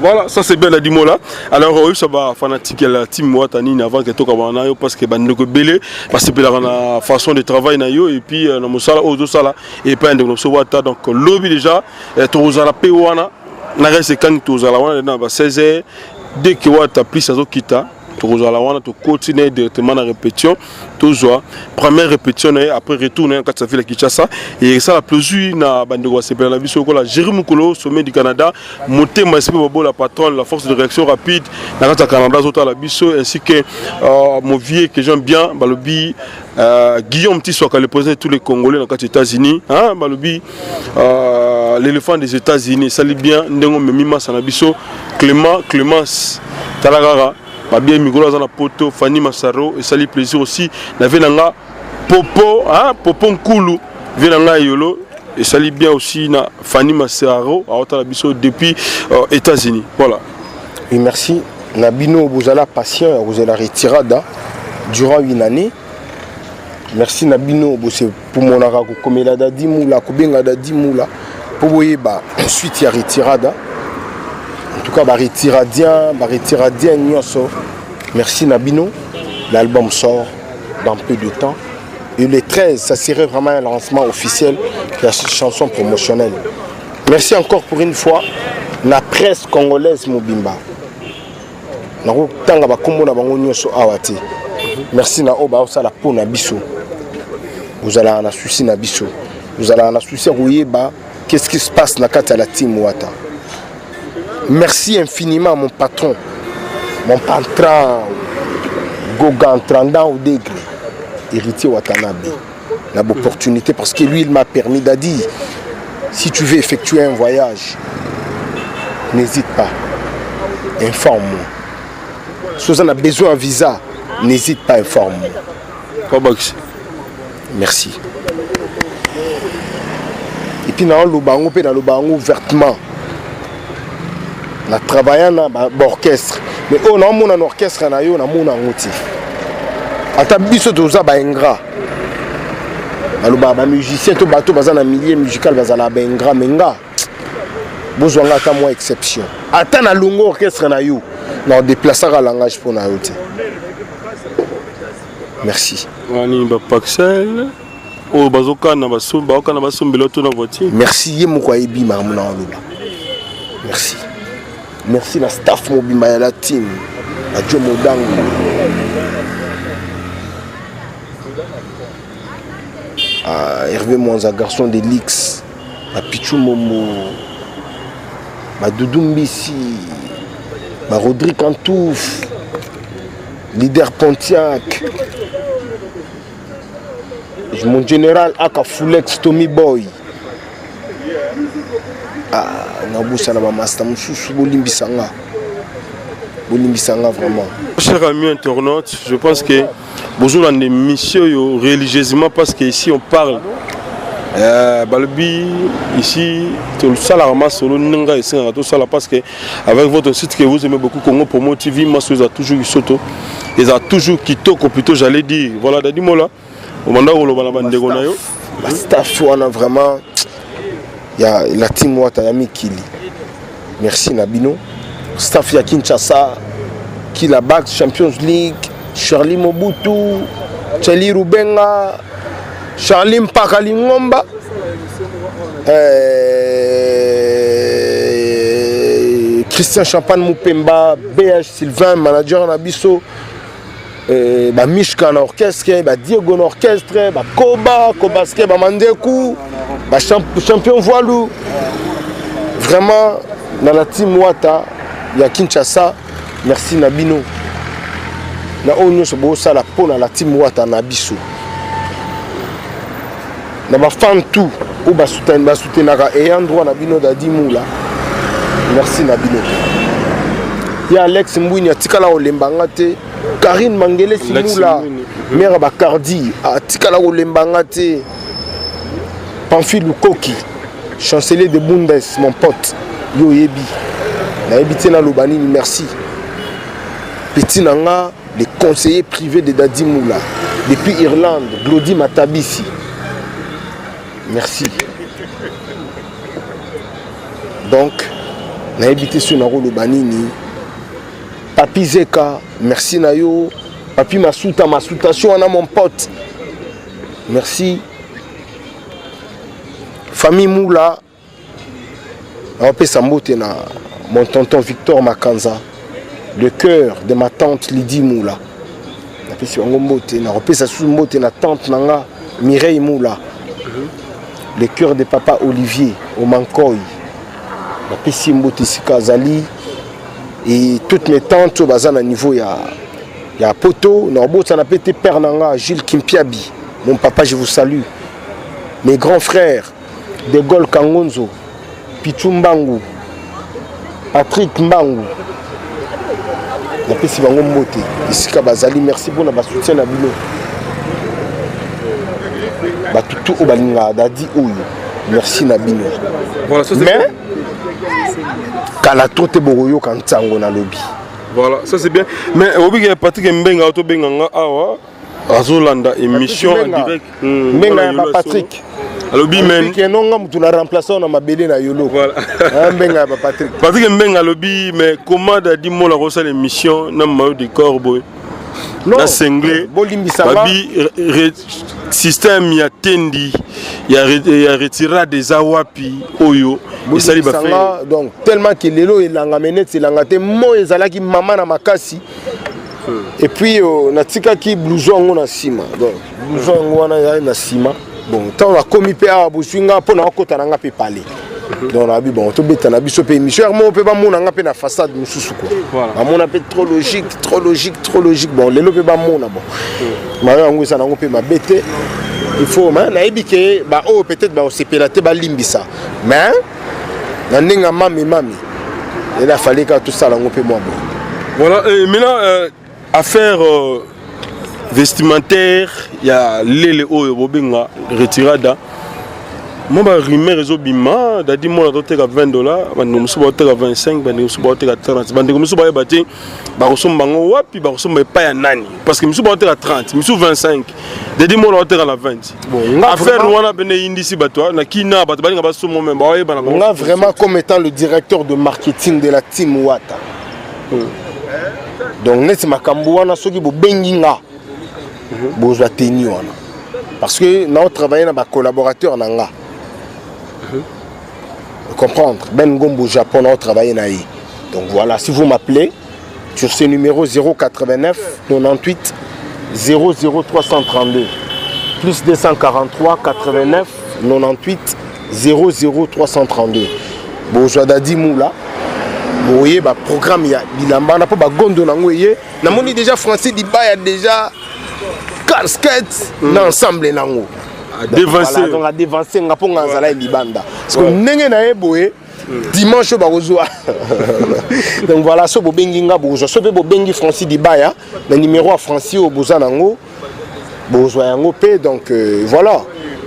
Voilà, ça c'est bien la dimo là. Alors ça va fanatique la team Watani avant que toka wana yo parce que bandeko belé parce que la façon de travail na yo et puis na mosala ozo sala et pas ndeko so wata donc lobby déjà to zala pe wana na reste quand to zala wana na ba 16h dès que wata plus ça zo kita to zala wana to continuer directement la répétition toujours première répétition après retourner quand ça fait la Kinshasa et ça la plaisir na bandeko c'est la biso ko la Jérémy Kolo sommet du Canada monter maspe bobo la patronne la force de réaction rapide na quand Canada zota la biso ainsi que mon vieux que j'aime bien balobi Guillaume Tissoka le président de tous les Congolais dans les États-Unis hein balobi l'éléphant des États-Unis ça lit bien ndengo memima sanabiso Clémence Talagara bien Migolo dans la poto Fanny Massaro et ça lui plaisir aussi na venanga Popo hein Popo Nkulu venanga yolo et ça lui bien aussi na Fanny Massaro à la biso depuis États-Unis voilà.
Et merci Nabino vous allez patient vous allez retirada durant une année. Merci Nabino pour mon arago comme il a dadi moula kubenga dadi moula pour boyeba suite ya retirada. En tout cas, retiradien nyonso. Merci Nabino. L'album sort dans peu de temps. Et le 13, ça serait vraiment un lancement officiel de la chanson promotionnelle. Merci encore pour une fois. La presse congolaise Mobimba. Merci na oba osala po na biso. Vous allez en souci na biso. Vous allez en souci royeba qu'est-ce qui se passe na kata la team Wata. Merci infiniment mon patron. Mon patron Gogan 30 ans au degré. Héritier Watanabe. L'opportunité parce que lui il m'a permis de dire si tu veux effectuer un voyage, n'hésite pas. Informe-moi. Si on a besoin d'un visa, n'hésite pas, informe-moi. Merci. Et puis dans le bango ouvertement. On a travaillé dans l'orchestre. Mais on a un orchestre, on a un outil. À biso toza ba ingrat. Ba musicien to bato baza na milieu musical baza la ba ingrat menga. Bozwanga ta moi exception. Ata na longo orchestre na yo. Na déplacer la langage pour na yote. Merci.
Wani ba Paxel. O bazoka na basombelo to na voiture.
Merci ye moko ayebi mamuna oloba. Merci. Merci la staff Mobimba ya la team. La Joe Modango. Hervé Mwanza, garçon de l'X, Pichou Momo, Doudou Mbissi, Rodrigue Antouf, leader Pontiac, mon général Aka Foulex Tommy Boy. Naboussa na Masta Moussou Bolimbisanga. Bolimbisanga vraiment.
Chers amis internautes, je pense que bonjour dans l'émission religieusement parce qu'ici on parle Balbi ici tout ça la ramasse solo ninga ici tout ça là parce que avec votre site que vous aimez beaucoup Congo Promo TV Massouz a toujours eu soto ils a toujours kitoko plutôt j'allais dire voilà dadi mola au moment où le bande gona yo
staff on a vraiment il y a la team Wata Yami Kili merci Nabino staff ya Kinshasa qui la bague Champions League Charlie Mobutu, Charlie Rubenga, Charlie Mpakali Ngomba, Christian Champagne Moupemba, BH Sylvain, manager Nabiso, Mishka na orchestre, Diego na orchestre, Kobaske, Mandeku, champion voilou. Vraiment, dans la team Wata, il y a Kinshasa, merci Nabino. Na onyo so bo sala pona la team Wata na biso na ba fan tout ou ba soutenaka et endroit na bino da dimula merci na bino ya Alex Mbouini atikala olembanga te Karine Mangele Simula mère Bakardi atikala olembanga te Pamphile Lukoki chancelier de Bundes mon pote yo yebi na yebite na lobani merci petit nanga les conseillers privés de Dadi Moula depuis Irlande, Glody Matabisi. Merci. Donc, on a habité sur Naro Lobanini. Papi Zeka, merci Nayo. Papi Masuta, Masutation, on a mon pote. Merci. Famille Moula. On peut s'emboter na mon tonton Victor Makanza. Le cœur de ma tante Lydie Moula. Na tante Nanga Mireille Moula. Le cœur de papa Olivier au Mankoy. La Pessi Mbote Sikazali. Et toutes mes tantes au bazar à niveau il y a Poto, Norbo, ça n'a pas été Père Nanga, Gilles Kimpiabi. Mon papa, je vous salue. Mes grands frères, De Gaulle Kangonzo, Pichou Mbangu, Patrick Mbangu. Merci pour le soutien à Bilo. Merci Nabino. Mais Kalato te boroyo kantango na lobby.
Voilà, ça c'est bien. Mais obi ke Patrick Mbenga auto benganga awa azolanda émission en direct.
Mbenga Patrick.
Alobi men
qui non ngam tu la remplacer on a mabele na yolo.
Voilà.
Mbenga ba Patrick.
Patrick Mbenga alobi mais comment da di mo la rosa l'émission na maillot de corbeau.
Non.
Na singlé.
Bolimbisanga.
Babi système ya tendi ya retira des awapi oyo. Et ça li ba fait.
Donc tellement que lelo elanga menete elanga te mo ezalaki mama na makasi. Et puis natika ki blouson ngo na sima. Donc blouson ngo na na sima. Bon, tant la commis pa bosunga pour na okota na nga pe parler. Donc on a vu bon to beta na biso pe émission mo pe ba mona nga pe na façade mususu quoi. Voilà. Mona pe trop logique. Bon lelo pe ba mona bon. Mayo ngo ça na ngo pe ma bete. Il faut man na ebike ba oh peut-être ba osepelate ba limbisa. Mais na ninga mami. Il a fallu que tout ça la ngo pe moi bon.
Voilà, et maintenant affaire vestimentaire, il y a les oyo bobinga retirada. Moi ba rimer réseau bima, dadi mo la dote ka $20, bandi musu ba dote ka 25, bandi musu ba dote ka 30, bandi musu ba yebati ba kosomba ngo wapi ba kosomba pa ya nani parce que musu ba dote ka 30, musu 25. Dadi mo la dote ka 20. Bon, affaire wana bene indisi batwa na kina bato balinga ba somo même ba yeba na.
On a vraiment comme étant le directeur de marketing de la team Wata. Donc net makambo wana soki bo benginga. Bozwa teni wana. Parce que nous travaillons avec des collaborateurs nanga. Comprendre. Ben Gombo Japon nous travaillons naï. Donc voilà, si vous m'appelez sur ce numéro 089 98 00332 plus 243 89 98 00332. Bozwa dadi moula. Vous voyez, le programme, il y a bilamba, on n'a pas de gondo. On a déjà français, il y a déjà casquette l'ensemble. Donc à dévancer, on a pas de libanda. Parce que nous dimanche, donc voilà, ce que vous avez dit, ce que vous avez dit, Francis Dibaya, le numéro à Francis au Bozanango, donc voilà.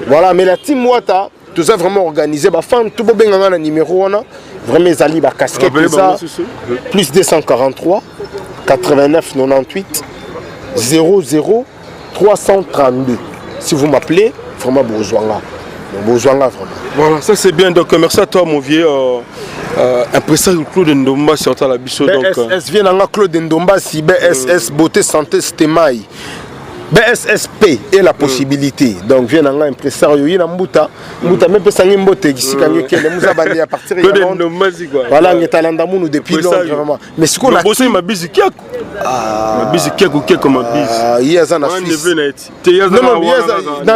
Voilà, mais la team Wata, tout ça vraiment organisé, tout le monde a un numéro, vraiment ils allaient casquette, ça, plus 243 89 98 00 332. Si vous m'appelez, vraiment Bourgeois. Vraiment.
Voilà, ça c'est bien. Donc merci à toi mon vieux. Impresseur Claude Ndomba sur la bicho.
BSS vient dans Claude Ndomba si BSS Beauté Santé Stemai. BSSP est la possibilité. Donc vient dans impresseur il y a Mbuta même peut sangi mbote ici quand il y a musa bandi à partir de
Ndomba quoi.
Voilà, on est talent nous depuis longtemps vraiment. Mais ce qu'on a
bossé ma bise qui ma bise qui comme ma bise.
Il y a ça dans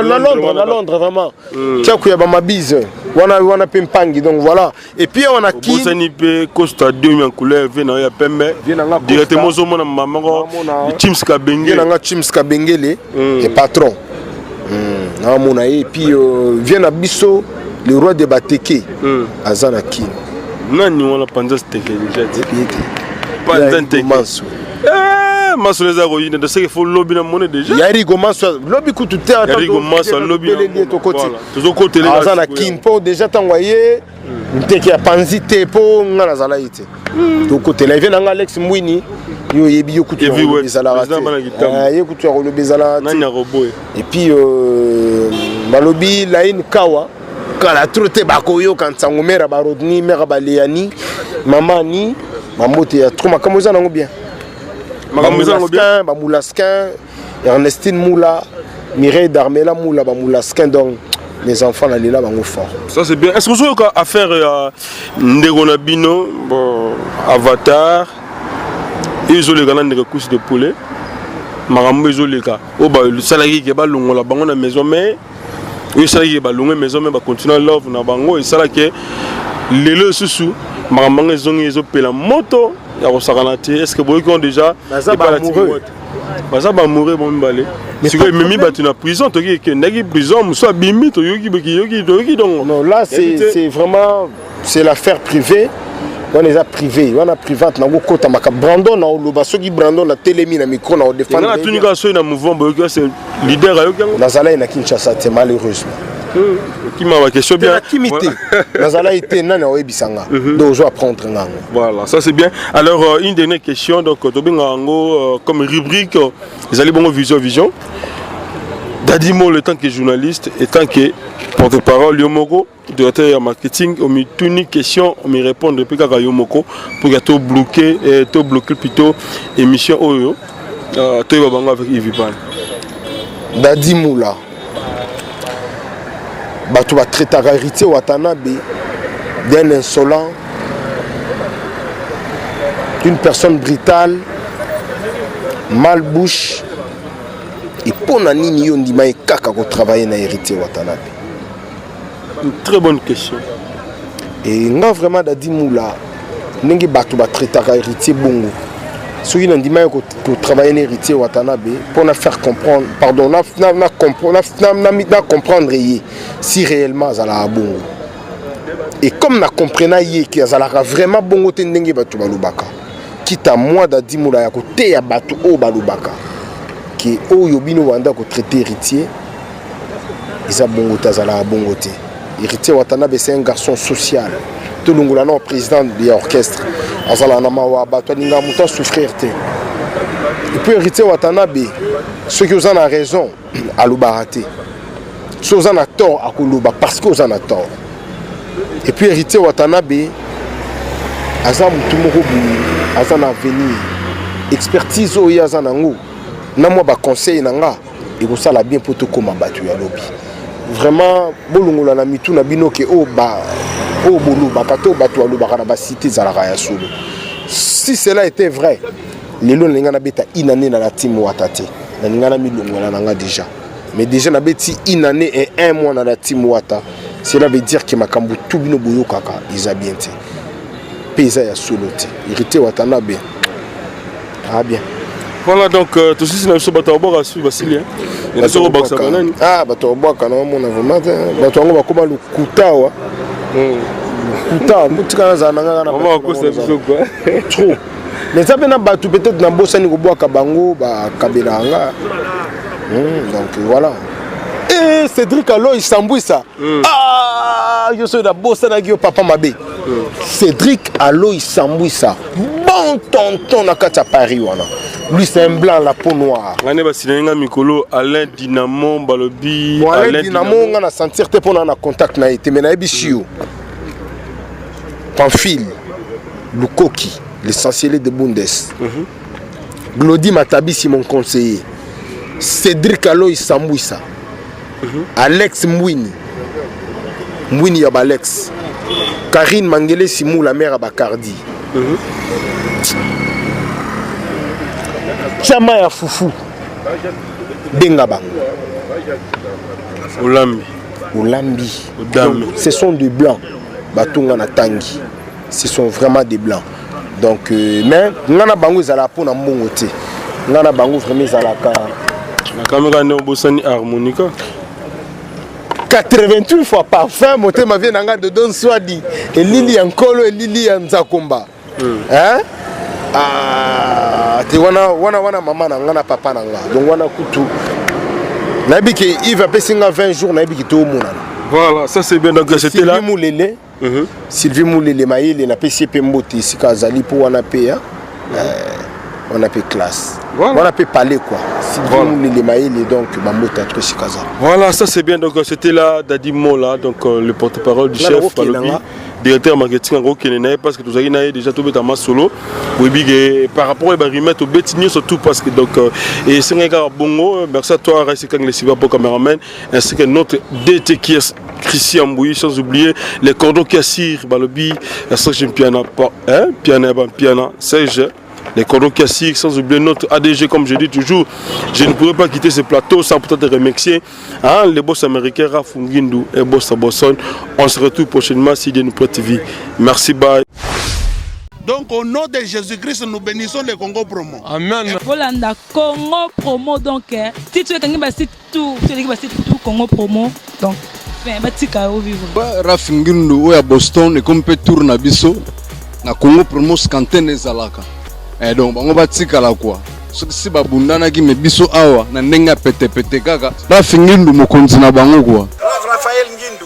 Londres vraiment. Qui a ma bise. On a pimpangi donc voilà. Et puis on a qui
Bosani pe Costa 2 en couleur vient dans ya pembe. Directement au mon maman Chims Kabengele. Vient dans
Chims Kabengele et patron. Et puis vient à Bisso le roi de Bateke Azanaki.
Nani on a pensé Teke déjà. Pas Teke. Maso les aroïnes de ce qu'il faut lobby na monnaie déjà.
Yari commence lobby coup tout terre.
Yari commence lobby
to côté.
Toujours côté les
Azanaki pour déjà t'envoyer Teke a panzité pour ngana zalaïté. To côté là vient dans Alex Mwini. Yo yebi yo kutu le bezala yo kutu le bezala et puis balobi laine kawa kala trote bakoyo quand sangomera barodni mera baleani mamani mamote ya trop makamoza nango bien Moulasquin Ernestine Moula Mireille Darmela Moula Moulasquin donc mes enfants là là bango fort.
Ça c'est bien. Est-ce que vous avez affaire Ndegona Bino Avatar ils ont les gars de couches de poulet. Marambo ils ont les gars. Oh bah le salarié qui est balongo la bango na maison mais le salarié qui est balongo maison mais va continuer love na bango et ça là que les le sous marambo ils ont payé la moto ya ko sakanati. Est-ce que vous ont déjà ba mourir bon balé. Si que mimi ba tu na prison to ki ndaki prison muso bimi to yoki donc.
Non là c'est vraiment c'est l'affaire privée. On les a privés, on a privé na go kota maka Brandon na oloba soki Brandon na telemi na micro na défendre.
Na tunika so na mouvement c'est leader ayo kango.
Nazala na Kinshasa c'est malheureusement.
Qui m'a ma question bien.
Kimité. Nazala était nana oyebisanga. Donc je dois apprendre ngango.
Voilà, ça c'est bien. Alors une dernière question donc to binga ngo comme rubrique ils allaient bon vision. Dadi Mol, en tant que journaliste, et tant que porte-parole, Yomoko, directeur marketing, on m'a une question, on m'a répondu depuis qu'à Yomoko, pour que tu bloqué plutôt émission Oyo, tu vas bango avec Yves Pan.
Dadi Moula, tu vas traiter héritier Watanabe d'un insolent, d'une personne brutale, malbouche. Et pour nani on dit mais kaka ko travailler na héritier Watanabe.
Une très bonne question.
Et nga vraiment Dadi Moula ndenge batu ba traiter héritier bongo. Ceux qui n'ont dit ko travailler na héritier Watanabe pour na faire comprendre pardon na comprendre si réellement ça la bongo. Et comme na comprena yé que ça la vraiment bongo te ndenge batu balubaka. Quitte à moi Dadi Moula ya ko te ya batu o balubaka. Qui Oyobino Wanda ko traité héritier, ils ont bongoté à bongoté. Héritier Watanabe c'est un garçon social. Tout le monde est président de l'orchestre. Azala Namawa Batoninga Mouta souffrir. Et puis héritier Watanabe, ceux qui ont raison à l'Obarate, ceux qui ont tort à Koulouba parce qu'ils ont tort. Et puis héritier Watanabe, Azam Tumorobu, Azan Avenir, expertise Oyazanango. Na moi ba conseil nanga et ko sala bien poto koma batu ya lobby vraiment bolungola na mitu na bino ke o bolu bakato batu ya lobaka na ba cité za la raya solo. Si cela était vrai lelo linga na beta inane na la team Watate na linga na milongola nanga déjà mais déjà na beti inane et un mois na la team Wata cela veut dire que makambu tout bino boyo kaka ils a bien té paysa ya solo té hérité Watanabe ah bien.
Voilà donc tout ceci c'est un bateau à suivre Vasilien. Et nous sommes au Canaan.
Ah bateau bois quand on a vraiment bateau on va comme le Koutawa. Kouta mutika za nanga na.
On va causer biso quoi.
Trop. Mais ça ben bateau peut-être na bossa ni ko bois kabango ba kabelanga. Donc voilà. Et Cédric Allo il s'embrouille ça. Ah, je suis la bossa na gio papa mabe. Cédric Allo il s'embrouille ça. Bon tonton na kata Paris wana. Lui c'est un blanc la peau noire.
Ngane basilenga mikolo Alain Dynamo balobi.
Alain Dynamo ngana sentir te pona na contact na été mais na ebishio. Pamphile Lukoki, l'essentiel de Bundes. Glody Matabi c'est mon conseiller. Cédric Allo Sambouissa. Alex Mwini. Mwini ya Alex. Karine Mangele Simou la mère à Bacardi. Chama ya Foufou Dengaba Olambi ce sont des blancs Batunga na Tangi ce sont vraiment des blancs donc mais ngana bango zala pona mbongo te ngana bango vraiment zalaka
la caméra ne bosani harmonica
88 fois parfum motema vient nanga de Don Swadi et Lili Ankolo et Lili Nzakomba hein te wana maman na ngana papa na nga donc wana kutu nabi ke il va passer 20 jours nabi ki to mona
voilà ça c'est bien donc c'était là
Sylvie Moulele maïle na PCP mbote sika zali pour wana pe on a fait classe voilà. On a pu parler quoi Sylvie Moulele maïle donc bambota trop sikaza
voilà ça c'est bien donc c'était là Dadi Mola donc le porte-parole du chef Palobi directeur marketing en gros qui n'est parce que tout ça il a déjà tout bêtement solo oui par rapport à remettre au bêtinier surtout parce que donc et c'est un gars bongo merci à toi Raïs Kang les Siva pour caméraman ainsi que notre DT qui est Christian Bouy sans oublier les cordons qui assirent Balobi la section piano piano Serge les cordons qui assirent sans oublier notre ADG comme je dis toujours je ne pourrais pas quitter ce plateau sans peut-être remercier les boss américains Rafungindu et boss Bosson. On se retrouve prochainement si Dieu nous prête vie. Merci, bye.
Donc au nom de Jésus-Christ, nous bénissons le Congo Promo.
Amen.
Volanda Congo Promo donc si tu es quelqu'un qui tout Congo Promo donc batika au vivre.
Rafungindu oya Boston et comme peut tourner biso na Congo Promo scanten ezalaka. Et donc bango batika la quoi. Si babundana ki mebiso awa na ndenga pete kaka Rafungindu mokonzi na bango quoi.
Raphaël Ngindu,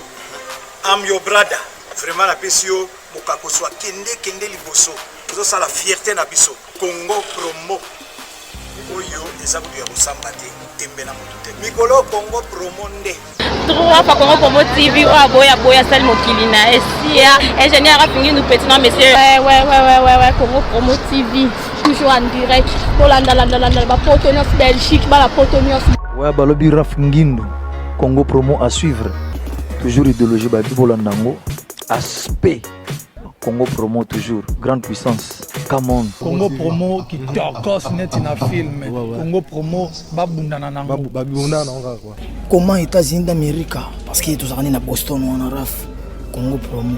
I'm your brother. Vraiment la pesio mokako soit kende liboso. Zo ça la fierté na biso. Congo Promo. oyo eza kutu ya kosamba te tembe na moto te mikolo Congo Promo nde
Trois fois Congo Promo TV boya sali mokili na esia ingénieur afingi nous petit non monsieur ouais Congo Promo TV toujours en direct pour la Potonos Belgique la Potonos
ouais balobi Raf Ngindo Congo Promo à suivre toujours idéologie babi bolandango aspect Congo Promo toujours grande puissance come on
Congo Promo qui tokos net na film Congo Promo babundana nango
quoi.
Comment États-Unis d'Amérique parce que tous na Boston on a Raf Congo Promo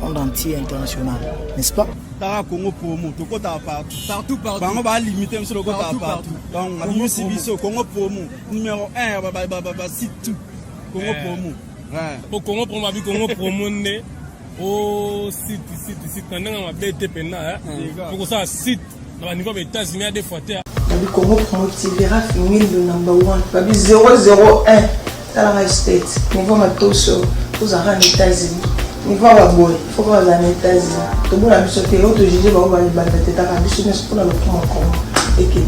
monde entier international n'est-ce pas
Tara Congo Promo to kota partout bango ba limiter monsieur le kota partout donc Congo Promo Congo Promo numéro 1 ba site tout Congo Promo
ouais Congo Promo abi Congo Promo né au site ndanga mabete pena pour ça site na niveau des États-Unis des fois
le Congo Promo TV Raf Ngindo number 1 babi 001 dans la state niveau matoso aux États-Unis niveau à boy faut pas aux États-Unis tout le monde a mis sur théâtre juger ba ba ba teta ka biso ne pour le Congo et que